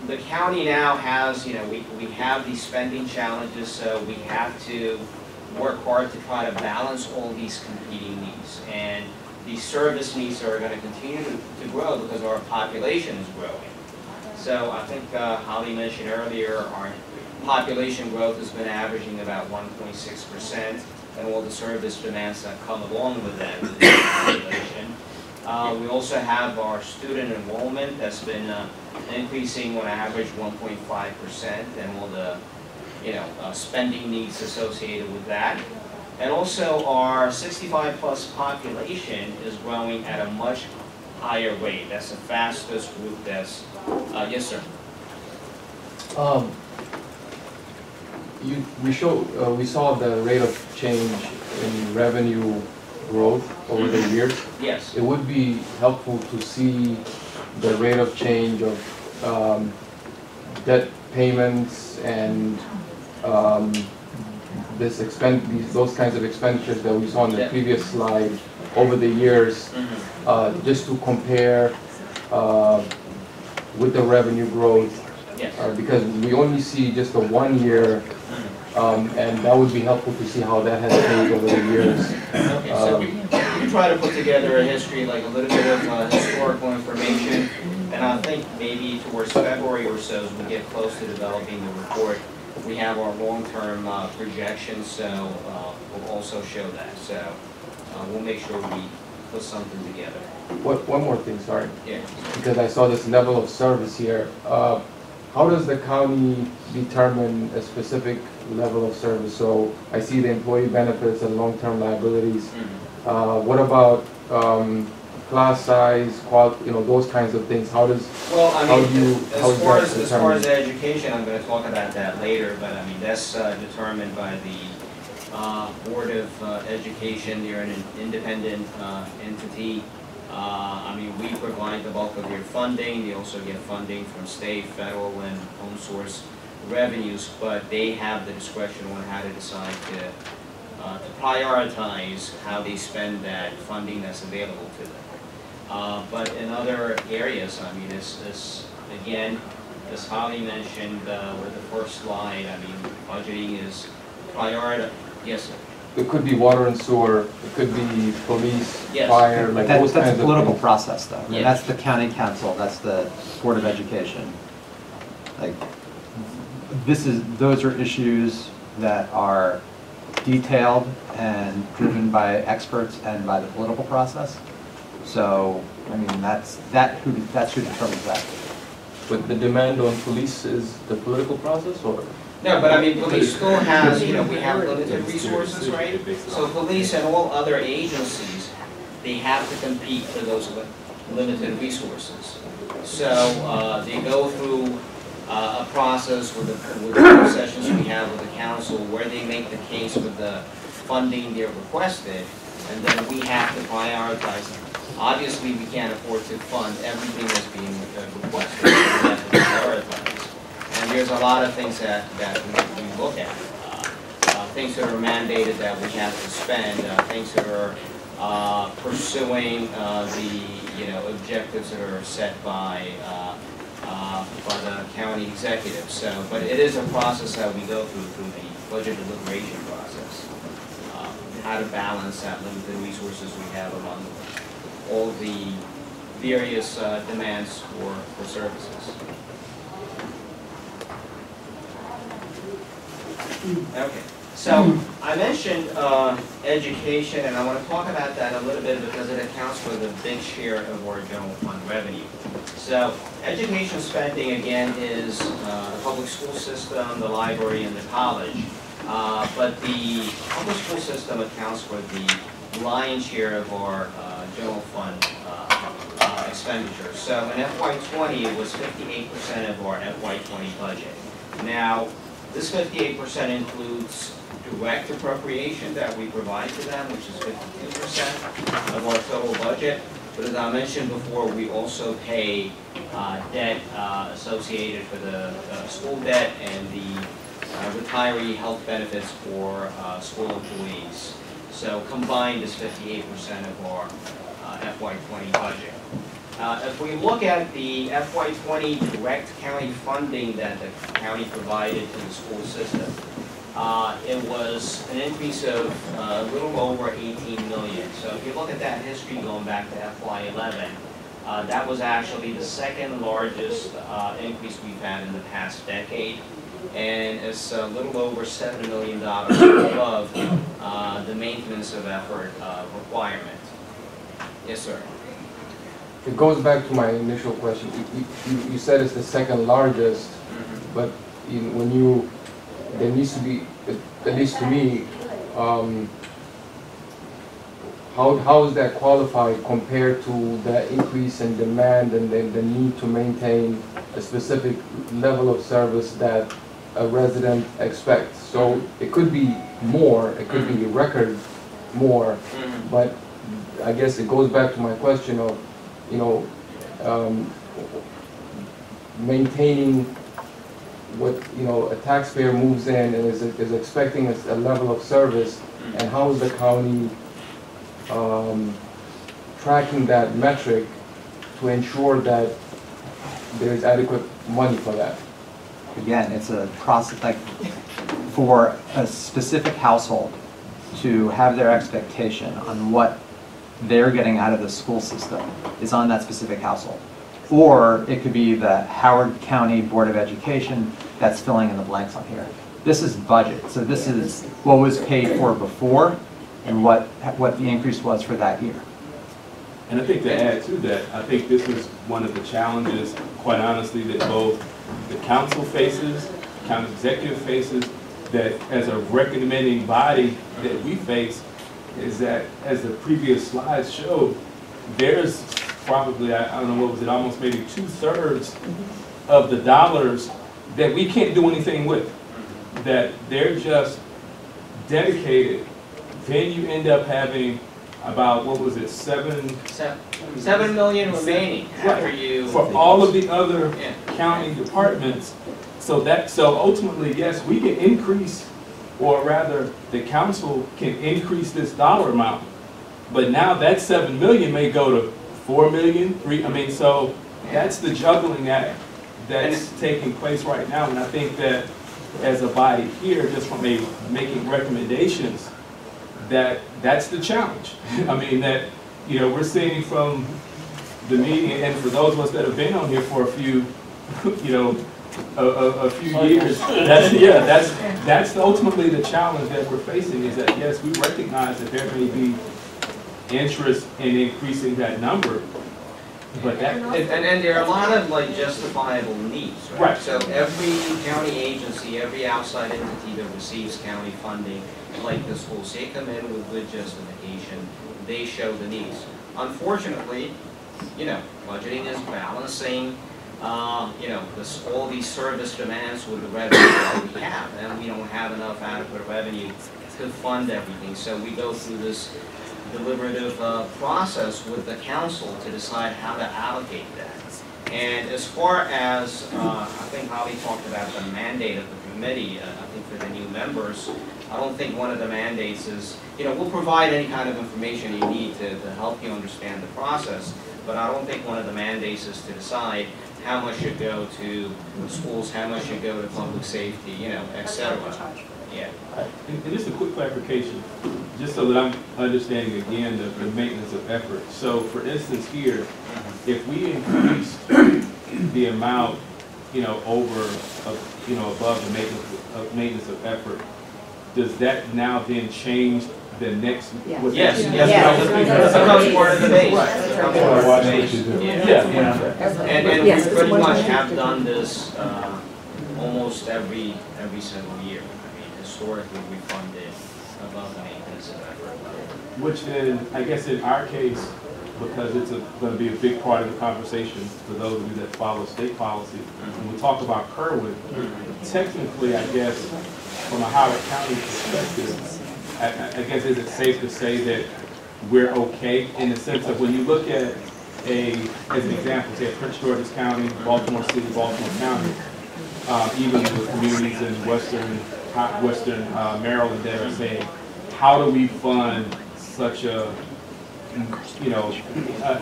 the county now has, we have these spending challenges, so we have to work hard to try to balance all these competing needs. And these service needs are going to continue to grow because our population is growing. So I think Holly mentioned earlier, our population growth has been averaging about 1.6%, and all the service demands that come along with that with the population. We also have our student enrollment that's been increasing on average 1.5%, and all the spending needs associated with that. And also our 65+ population is growing at a much higher rate. That's the fastest group that's, yes sir. We saw the rate of change in revenue growth over the years. Yes. It would be helpful to see the rate of change of debt payments and those kinds of expenditures that we saw on the previous slide over the years, just to compare with the revenue growth. Yes. Because we only see just the 1 year, and that would be helpful to see how that has changed over the years. Okay, so we try to put together a history, like a little bit of historical information, and I think maybe towards February or so, as we get close to developing the report, we have our long-term projections, so we'll also show that. So we'll make sure we put something together. One more thing, sorry. Yeah. Because I saw this level of service here. How does the county determine a specific level of service? So I see the employee benefits and long-term liabilities. What about class size, those kinds of things? How does as far as education, I'm going to talk about that later. But I mean that's determined by the Board of Education. They're an independent entity. I mean, we provide the bulk of their funding. They also get funding from state, federal, and home source revenues, but they have the discretion on how to decide to prioritize how they spend that funding that's available to them. But in other areas, I mean, again, as Holly mentioned with the first slide, I mean, budgeting is prioritized. Yes, sir. It could be water and sewer, it could be police, yes. Fire, like those kinds of things. That's a political process, though. Yes. That's the county council, that's the Board of Education. Like, those are issues that are detailed and driven by experts and by the political process. So, I mean, that's who determines that. But the demand on police is the political process, or? No, but I mean, police still has, we have limited resources, right? So police and all other agencies, they have to compete for those limited resources. So they go through a process with the sessions we have with the council where they make the case with the funding they're requested, and then we have to prioritize them. Obviously, we can't afford to fund everything that's being requested. We have to prioritize. And there's a lot of things that we look at. Things that are mandated that we have to spend, things that are pursuing the objectives that are set by the county executive. So, but it is a process that we go through the budget deliberation process. How to balance that limited resources we have among all the various demands for services. Okay, So I mentioned education, and I want to talk about that a little bit because it accounts for the big share of our general fund revenue. So education spending, again, is the public school system, the library, and the college. But the public school system accounts for the lion's share of our general fund expenditures. So in FY20, it was 58% of our FY20 budget. Now, this 58% includes direct appropriation that we provide to them, which is 52% of our total budget. But as I mentioned before, we also pay debt associated with the school debt and the retiree health benefits for school employees. So combined is 58% of our FY20 budget. If we look at the FY20 direct county funding that the county provided to the school system, it was an increase of a little over 18 million. So if you look at that history going back to FY11, that was actually the second largest increase we've had in the past decade. And it's a little over $7 million above the maintenance of effort requirement. Yes, sir. It goes back to my initial question. You said it's the second largest, but when you, there needs to be, at least to me, how is that qualified compared to the increase in demand and the need to maintain a specific level of service that a resident expects? So it could be more, it could be a record more, but I guess it goes back to my question of, maintaining what, a taxpayer moves in and is expecting a level of service, and how is the county tracking that metric to ensure that there is adequate money for that? Again, it's a process, like for a specific household to have their expectation on what they're getting out of the school system is on that specific household. Or it could be the Howard County Board of Education that's filling in the blanks on here. This is budget, so this is what was paid for before and what the increase was for that year. And I think to add to that, I think this is one of the challenges, quite honestly, that both the council faces, the county executive faces, that as a recommending body that we face, is that, as the previous slides showed, there's probably, I don't know, what was it, almost maybe 2/3 of the dollars that we can't do anything with, that they're just dedicated. Then you end up having about, what was it, 7 million remaining after you... For all of the other county departments. So ultimately, yes, we can increase, or rather, the council can increase this dollar amount. But now that 7 million may go to 4 million, 3, I mean, so that's the juggling act that's taking place right now. And I think that as a body here, just from making recommendations, that's the challenge. I mean, that, we're seeing from the meeting, and for those of us that have been on here for a few, a few years, that's ultimately the challenge that we're facing, is that, yes, we recognize that there may be interest in increasing that number, but that... And there are a lot of, justifiable needs, right? So every county agency, every outside entity that receives county funding, like the schools, they come in with good justification, they show the needs. Unfortunately, budgeting is balancing, all these service demands with the revenue that we have, and we don't have enough adequate revenue to fund everything. So we go through this deliberative process with the council to decide how to allocate that. And as far as, I think Holly talked about the mandate of the committee, I think for the new members, I don't think one of the mandates is, we'll provide any kind of information you need to help you understand the process, but I don't think one of the mandates is to decide how much should go to schools, how much should go to public safety, et cetera. Yeah. And just a quick clarification, just so that I'm understanding again the maintenance of effort. So, for instance, here, if we increase the amount, over, above the maintenance of effort, does that now then change the next? Yes. what- Yes, Yeah. yes, Yeah. because it becomes part of the base. Right. It becomes part of the base. And Yes, we pretty it's much 100. have done this almost every single year. I mean, historically, we funded above the maintenance and effort level. Which then, I guess in our case, because it's going to be a big part of the conversation for those of you that follow state policy, when we talk about Kerwin, technically, I guess, from a Howard County perspective, I guess is it safe to say that we're okay in the sense of when you look at as an example, say Prince George's County, Baltimore City, Baltimore County, even the communities in Western Maryland that are saying, how do we fund such a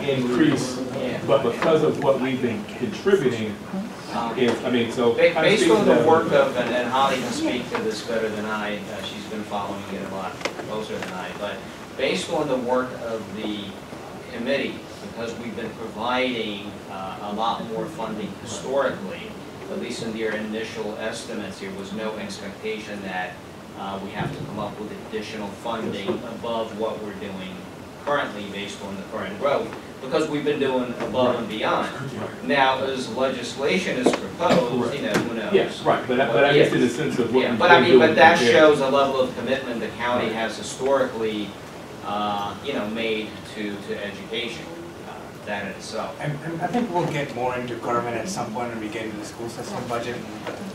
increase, but because of what we've been contributing, Based on the work of, and Holly can speak to this better than I, she's been following it a lot closer than I, but based on the work of the committee, because we've been providing a lot more funding historically, at least in their initial estimates, there was no expectation that we have to come up with additional funding above what we're doing currently based on the current growth, because we've been doing above and beyond. Now, as legislation is proposed, who knows? Yes, right, but I guess in the sense of what we've But I been mean, but doing that compared- shows a level of commitment the county has historically, made to education, that in itself. And I think we'll get more into Kerwin at some point when we get into the school system budget.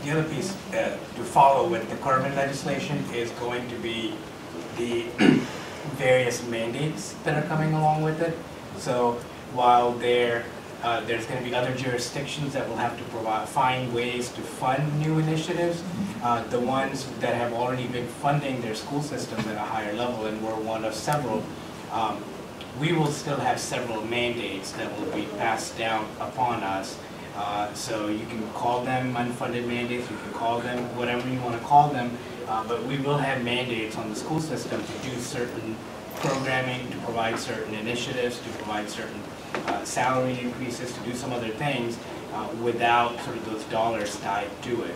The other piece to follow with the Kerwin legislation is going to be the various mandates that are coming along with it. So while there's going to be other jurisdictions that will have to find ways to fund new initiatives, the ones that have already been funding their school systems at a higher level, and we're one of several, we will still have several mandates that will be passed down upon us. So you can call them unfunded mandates, you can call them whatever you want to call them, but we will have mandates on the school system to do certain programming, to provide certain initiatives, to provide certain salary increases, to do some other things without sort of those dollars tied to it.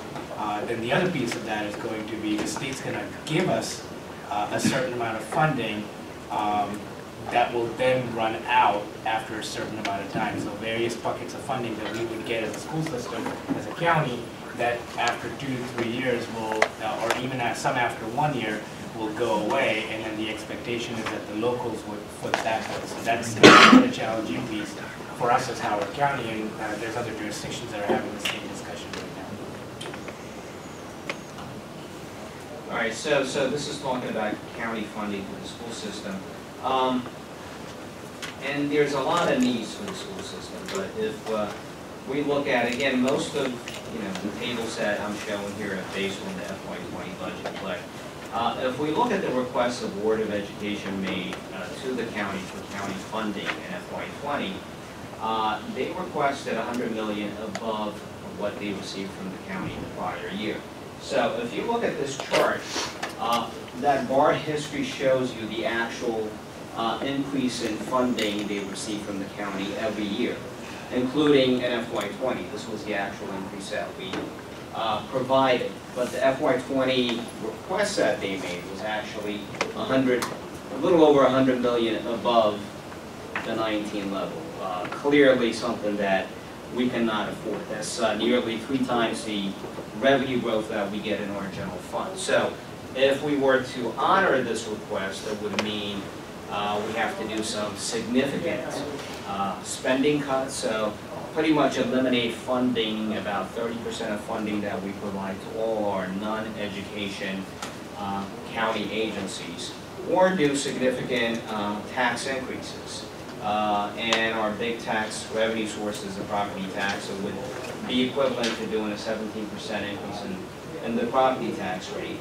Then the other piece of that is going to be the state's going to give us a certain amount of funding that will then run out after a certain amount of time. So various buckets of funding that we would get as a school system, as a county, that after 2 to 3 years will, or even some after 1 year, will go away, and then the expectation is that the locals would foot that bill. So that's the challenging piece for us as Howard County, and there's other jurisdictions that are having the same discussion right now. All right, so this is talking about county funding for the school system. And there's a lot of needs for the school system, but if we look at, again, most of the tables that I'm showing here are based on the FY20 budget, but if we look at the requests the Board of Education made to the county for county funding in FY20, they requested $100 million above what they received from the county in the prior year. So if you look at this chart, that bar history shows you the actual increase in funding they receive from the county every year, including in FY20. This was the actual increase that we provided. But the FY20 request that they made was actually a little over $100 million above the 19 level. Clearly something that we cannot afford. That's nearly 3 times the revenue growth that we get in our general fund. So if we were to honor this request, that would mean we have to do some significant spending cuts. So pretty much eliminate funding, about 30% of funding that we provide to all our non-education county agencies, or do significant tax increases. And our big tax revenue source is the property tax. It would be equivalent to doing a 17% increase in the property tax rate.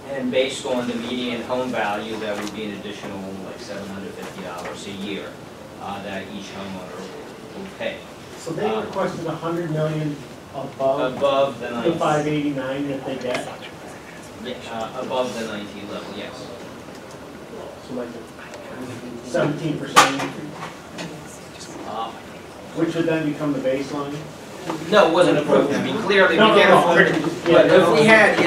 And based on the median home value, that would be an additional like $750 a year that each homeowner will pay. So they requested $100 million above the 589 that they get? Above the 19 level, yes. So like a 17% increase? Which would then become the baseline? No, it wasn't approved. I mean, clearly we No, can't no, afford it. But if we had,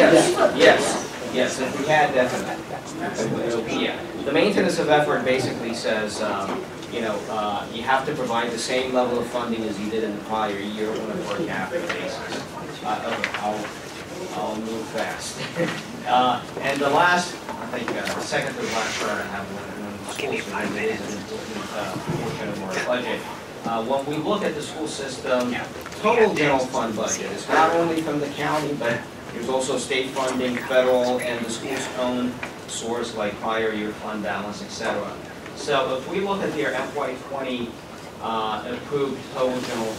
yes. Yes, if we had definitely. Yeah, the maintenance of effort basically says, you know, you have to provide the same level of funding as you did in the prior year on a per capita basis. Okay, I'll move fast. And the last, I think, the second to the last chart I have one school system is an important portion of our budget. When we look at the school system, total general fund budget is not only from the county, but there's also state funding, federal, and the school's own source like prior year fund balance, etc. So if we look at their FY20 approved total general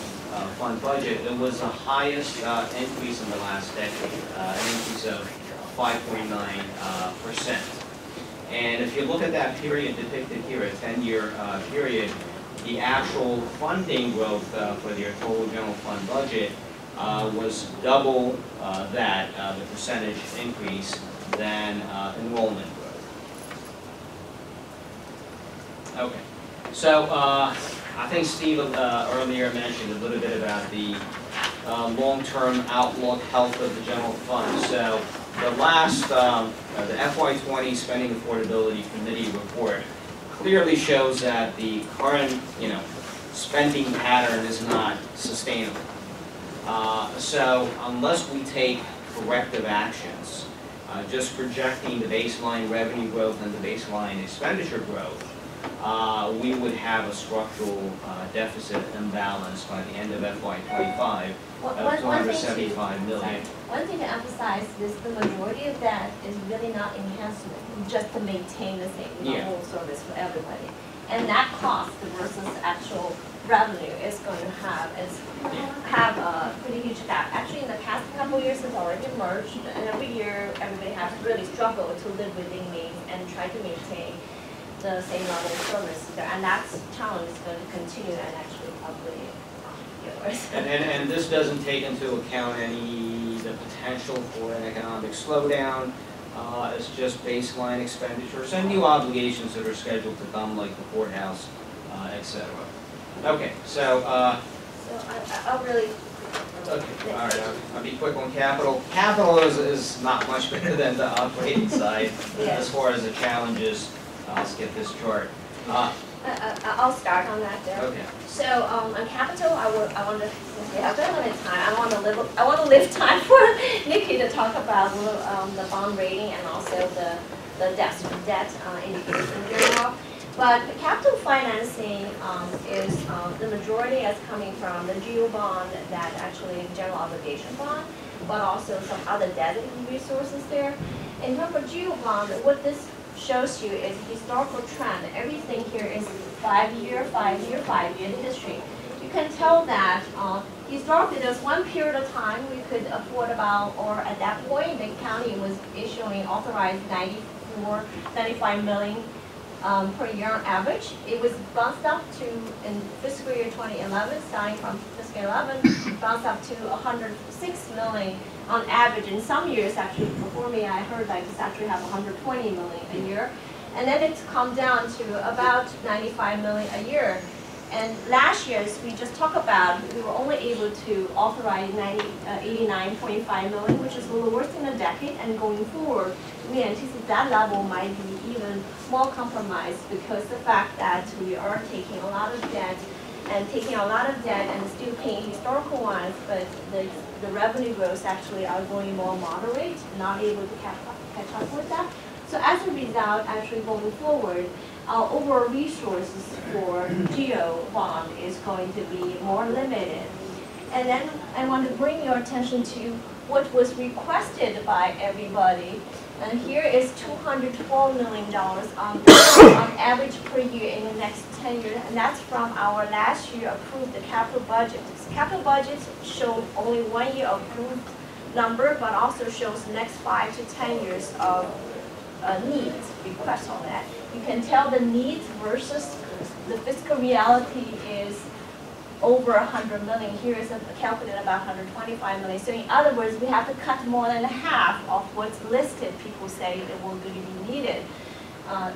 fund budget, it was the highest increase in the last decade, an increase of 5.9%. And if you look at that period depicted here, a 10-year period, the actual funding growth for their total general fund budget was double that, the percentage increase, than enrollment growth. Okay, so I think Steve earlier mentioned a little bit about the long-term outlook health of the general fund. So the last, the FY20 Spending Affordability Committee report clearly shows that the current, spending pattern is not sustainable. So unless we take corrective actions, just projecting the baseline revenue growth and the baseline expenditure growth, we would have a structural deficit imbalance by the end of FY25 of $275 million. One thing to emphasize is the majority of that is really not enhancement, just to maintain the same level of service for everybody. And that cost versus actual revenue is going to have a pretty huge gap. Actually, in the past couple of years, it's already emerged, and every year everybody has really struggled to live within means and try to maintain the same level of service there, and that challenge is going to continue and actually probably get worse. And this doesn't take into account the potential for an economic slowdown. It's just baseline expenditures and new obligations that are scheduled to come, like the courthouse, etc. Okay, so. I'll really. Okay, all right. I'll be quick on capital. Capital is not much better than the operating side as far as the challenges. I'll skip this chart. I'll start on that there. Okay. So on capital, I want to, since we have a limited time, I want to leave time for Nikki to talk about the bond rating and also the debt indicators in general. But the capital financing is the majority is coming from the GEO bond, that actually general obligation bond, but also some other debt resources there. In terms of GEO bond, what this shows you is historical trend. Everything here is 5-year history. You can tell that historically there's one period of time we could afford about, or at that point the county was issuing authorized 95 million per year on average. It was bounced up to, in fiscal year 2011, starting from fiscal 11, bounced up to 106 million on average. In some years, actually, before me, I heard like it's actually have 120 million a year. And then it's come down to about 95 million a year. And last year, as we just talked about, we were only able to authorize 89.5 million, which is the lowest in a decade. And going forward, we anticipate that level might be even more compromised because the fact that we are taking a lot of debt and still paying historical ones, but the revenue growth actually are going more moderate, not able to catch up with that. So as a result, actually going forward, our overall resources for GEO bond is going to be more limited. And then I want to bring your attention to what was requested by everybody. And here is $212 million on average per year in the next 10 years. And that's from our last year approved capital budget. Capital budgets show only 1 year approved number, but also shows the next 5 to 10 years of needs, requests on that. You can tell the needs versus the fiscal reality is over 100 million. Here is calculated about 125 million. So in other words, we have to cut more than half of what's listed. People say that will really be needed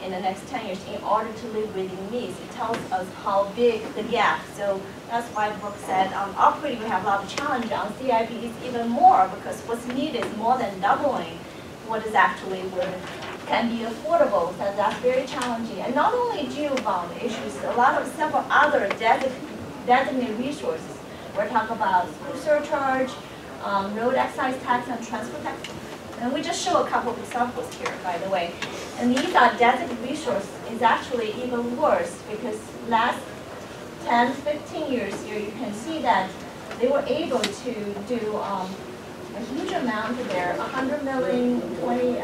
in the next 10 years in order to live within means. It tells us how big the gap. So that's why Brooke said on operating we have a lot of challenge. On CIP is even more because what's needed is more than doubling what is actually would can be affordable. So that's very challenging. And not only geo-bond issues, a lot of several other designated resources. We're talking about school surcharge, road excise tax, and transfer tax. And we just show a couple of examples here, by the way. And these are designated resources. Is actually even worse because last 10, 15 years here, you can see that they were able to do a huge amount there, 100 million, 20,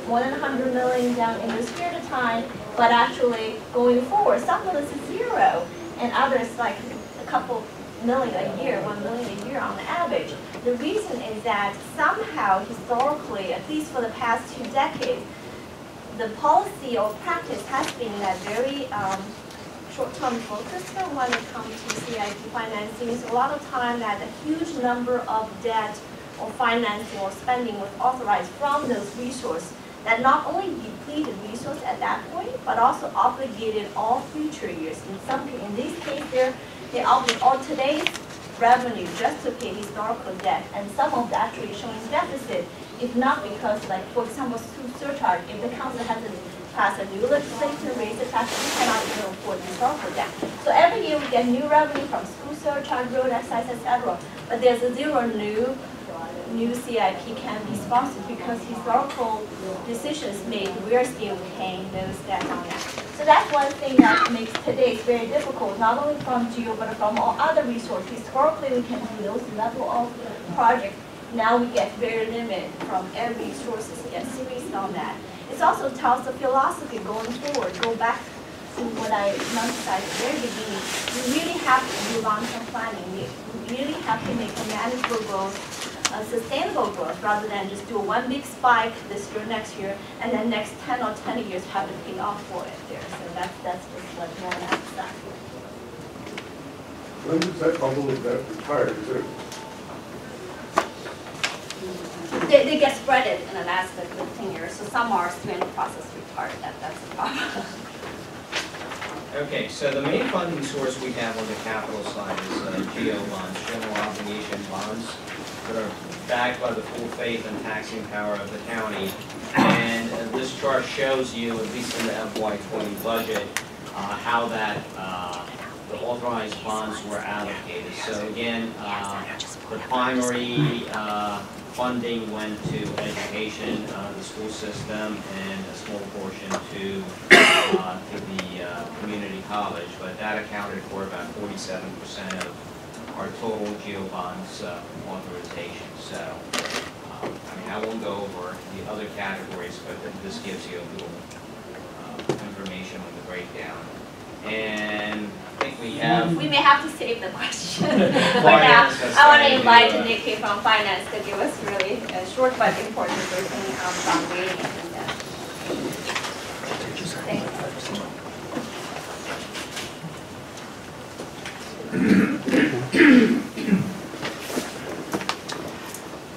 more than 100 million down in this period of time, but actually going forward, some of this is zero, and others like a couple million a year, 1 million a year on average. The reason is that somehow, historically, at least for the past 2 decades, the policy or practice has been that very short-term focused when it comes to CIP financing. So a lot of time that a huge number of debt or financing or spending was authorized from those resources that not only depleted resource at that point, but also obligated all future years. In this case, they obligate all today's revenue just to pay historical debt, and some of that actually showing deficit, if not because, like for example, school surcharge, if the council hasn't passed a new legislation to raise the tax, we cannot even afford historical debt. So every year we get new revenue from school surcharge, road excise, etc. But there's a zero new CIP can be sponsored because historical decisions made, we are still paying those debts on that. So that's one thing that makes today very difficult, not only from GEO, but from all other resources. Historically, we can do those level of projects. Now we get very limited from every sources to get serious on that. It also tells the philosophy going forward. Go back to what I emphasized at the very beginning. We really have to do long-term planning. We really have to make a manageable growth, a sustainable growth, rather than just do one big spike this year, next year, and then next 10 or 20 years have to pay off for it there. So that's just what I want to emphasize. When does that bubble of debt retire? Is it? They get spreaded in the last 15 years, so some are still in the process of retired. That's the problem. Okay, so the main funding source we have on the capital side is GO bonds, general obligation bonds, that are backed by the full faith and taxing power of the county. And this chart shows you, at least in the FY20 budget, how that the authorized bonds were allocated. So again, the primary funding went to education, the school system, and a small portion to the community college. But that accounted for about 47% of our total GEO bonds authorization. So, I mean, I won't go over the other categories, but this gives you a little information on the breakdown. And I think we have... We may have to save the question for now. I want to invite Nikki from Finance to give us really a short but important briefing on rating and that.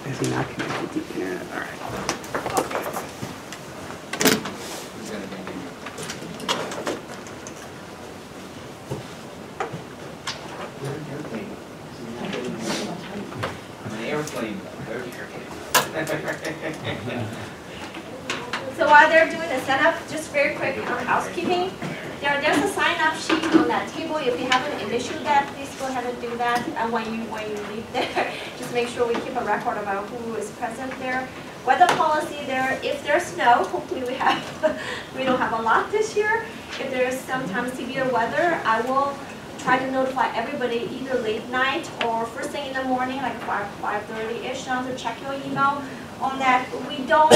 Is he not connected to the internet? All right. So while they're doing the setup, just very quick housekeeping. There's a sign-up sheet on that table. If you haven't initialed that, please go ahead and do that. And when you leave there, just make sure we keep a record about who is present there. Weather policy there. If there's snow, hopefully we don't have a lot this year. If there's sometimes severe weather, I will try to notify everybody either late night or first thing in the morning, like 5:30-ish, now to check your email on that. We don't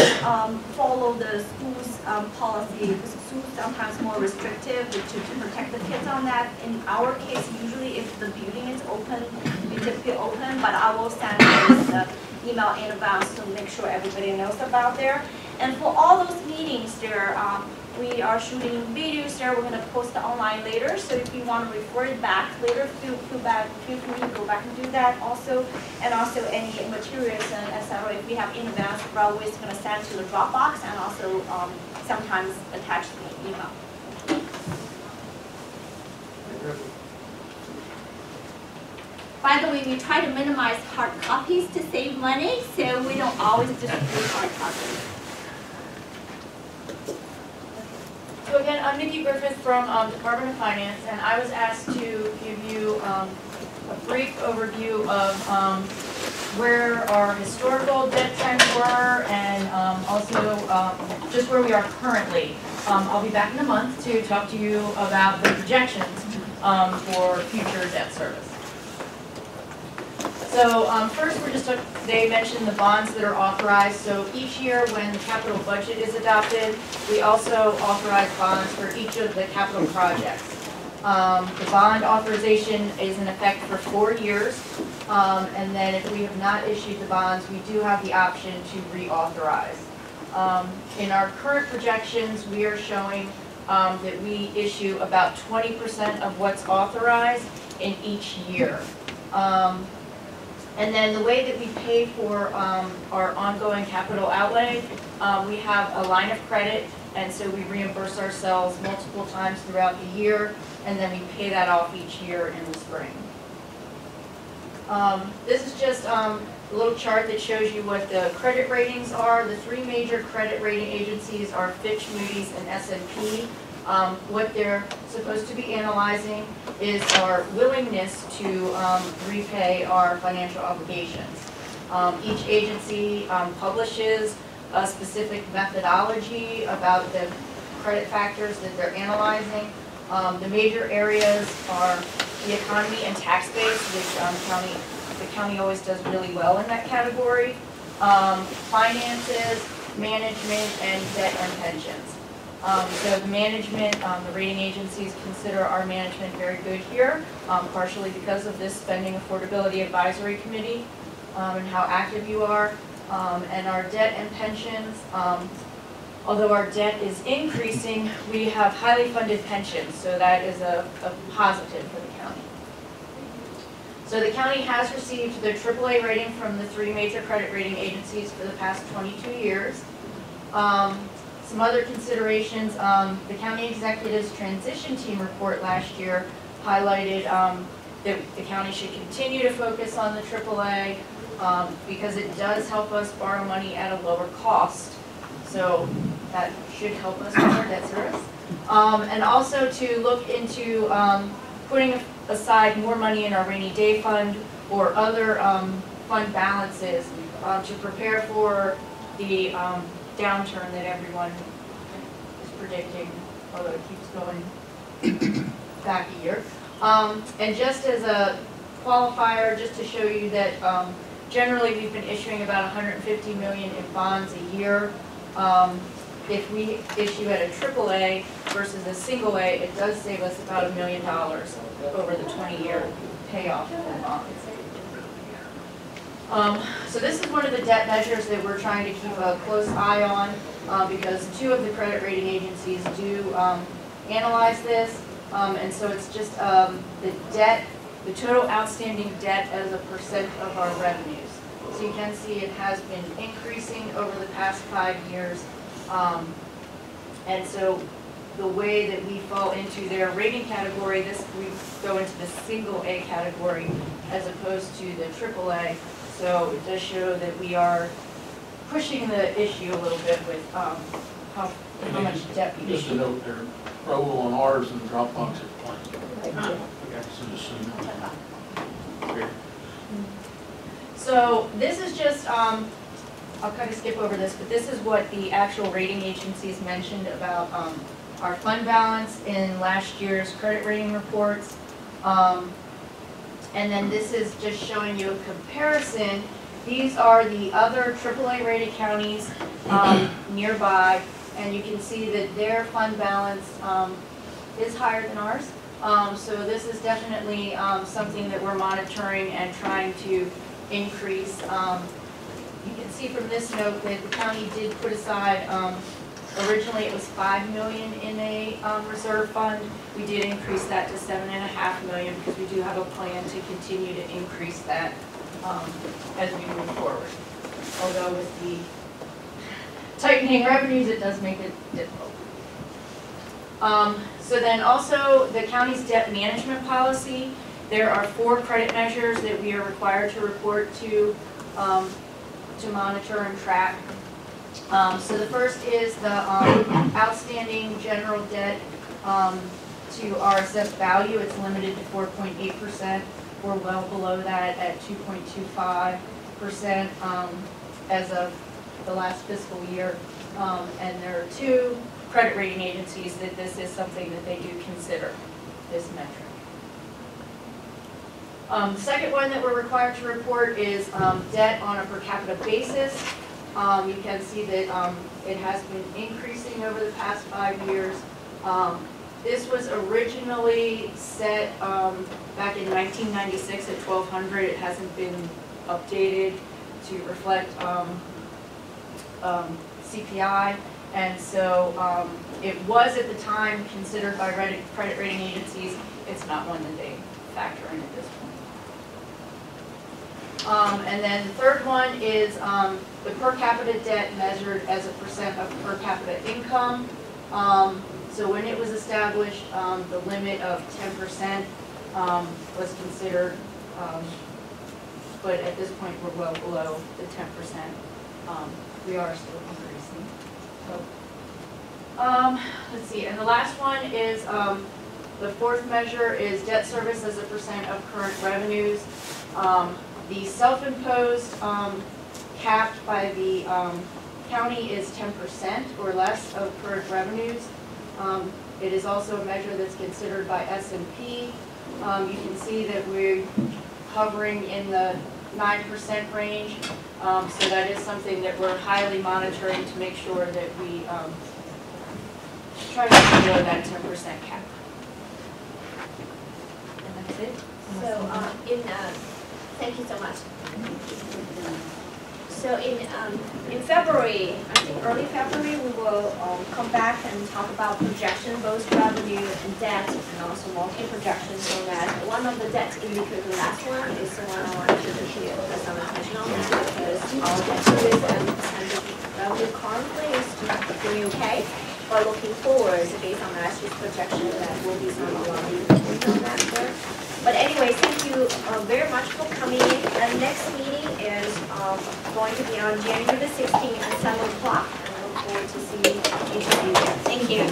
follow the school's policy because the school is sometimes more restrictive to protect the kids on that. In our case, usually if the building is open, we typically open, but I will send this email in advance to make sure everybody knows about there. And for all those meetings there, we are shooting videos there. We're going to post it online later. So if you want to refer it back later, feel free to go back and do that also. And also any materials and etc. If we have in advance, we're always going to send to the Dropbox and also sometimes attach to the email. By the way, we try to minimize hard copies to save money, so we don't always distribute hard copies. So again, I'm Nikki Griffith from Department of Finance, and I was asked to give you a brief overview of where our historical debt trends were, and also just where we are currently. I'll be back in a month to talk to you about the projections for future debt service. So first, they mentioned the bonds that are authorized. So each year when the capital budget is adopted, we also authorize bonds for each of the capital projects. The bond authorization is in effect for 4 years, and then if we have not issued the bonds, we do have the option to reauthorize. In our current projections, we are showing that we issue about 20% of what's authorized in each year. And then the way that we pay for our ongoing capital outlay, we have a line of credit, and so we reimburse ourselves multiple times throughout the year, and then we pay that off each year in the spring. This is just a little chart that shows you what the credit ratings are. The 3 major credit rating agencies are Fitch, Moody's, and S&P. What they're supposed to be analyzing is our willingness to repay our financial obligations. Each agency publishes a specific methodology about the credit factors that they're analyzing. The major areas are the economy and tax base, which the county always does really well in that category. Finances, management, and debt and pensions. So the management, the rating agencies consider our management very good here, partially because of this Spending Affordability Advisory Committee and how active you are. And our debt and pensions, although our debt is increasing, we have highly funded pensions, so that is a positive for the county. So the county has received the AAA rating from the 3 major credit rating agencies for the past 22 years. Some other considerations, the county executive's transition team report last year highlighted that the county should continue to focus on the AAA because it does help us borrow money at a lower cost. So that should help us with our debt service. And also to look into putting aside more money in our rainy day fund or other fund balances to prepare for the downturn that everyone is predicting, although it keeps going back a year. And just as a qualifier, just to show you that generally we've been issuing about 150 million in bonds a year. If we issue at a AAA versus a single A, it does save us about $1 million over the 20-year payoff of the bonds. So this is one of the debt measures that we're trying to keep a close eye on because 2 of the credit rating agencies do analyze this. And so it's just the total outstanding debt as a percent of our revenues. So you can see it has been increasing over the past 5 years. And so the way that we fall into their rating category, we go into the single A category as opposed to the AAA. So it does show that we are pushing the issue a little bit with how much debt we Just a issue. note there, Raoul on ours and Dropbox is blank. Right. So just so you know. So this is just, I'll kind of skip over this, but this is what the actual rating agencies mentioned about our fund balance in last year's credit rating reports. And then this is just showing you a comparison. These are the other AAA rated counties nearby, and you can see that their fund balance is higher than ours. So this is definitely something that we're monitoring and trying to increase. You can see from this note that the county did put aside, originally it was $5 million in a reserve fund. We did increase that to $7.5 million because we do have a plan to continue to increase that as we move forward. Although with the tightening revenues, it does make it difficult. So then also the county's debt management policy There are 4 credit measures that we are required to report to monitor and track. So the first is the outstanding general debt to our assessed value. It's limited to 4.8%. We're well below that at 2.25% as of the last fiscal year. And there are 2 credit rating agencies that this is something that they do consider, this metric. The second one that we're required to report is debt on a per capita basis. You can see that it has been increasing over the past 5 years. This was originally set back in 1996 at 1,200. It hasn't been updated to reflect CPI, and so it was at the time considered by credit rating agencies. It's not one that they factor in at this point. And then the third one is the per capita debt measured as a percent of per capita income. So when it was established, the limit of 10% was considered, but at this point we're well below the 10%. We are still increasing. So, let's see, and the last one is the fourth measure is debt service as a percent of current revenues. The self-imposed cap by the county is 10% or less of current revenues. It is also a measure that's considered by S&P. You can see that we're hovering in the 9% range. So that is something that we're highly monitoring to make sure that we try to get below that 10% cap. And that's it. So thank you so much. So in February, I think early February, we will come back and talk about projection, both revenue and debt, and also market projections. So that one of the debt indicator, the last one, is the one I wanted to share as an intentional because our debt service and the revenue currently is doing okay. But looking forward, based on last year's projection, that will be some alarming on that there. But anyway, thank you very much for coming in. And next meeting is going to be on January the 16th at 7 o'clock. And I look forward to seeing each of you there. Thank you.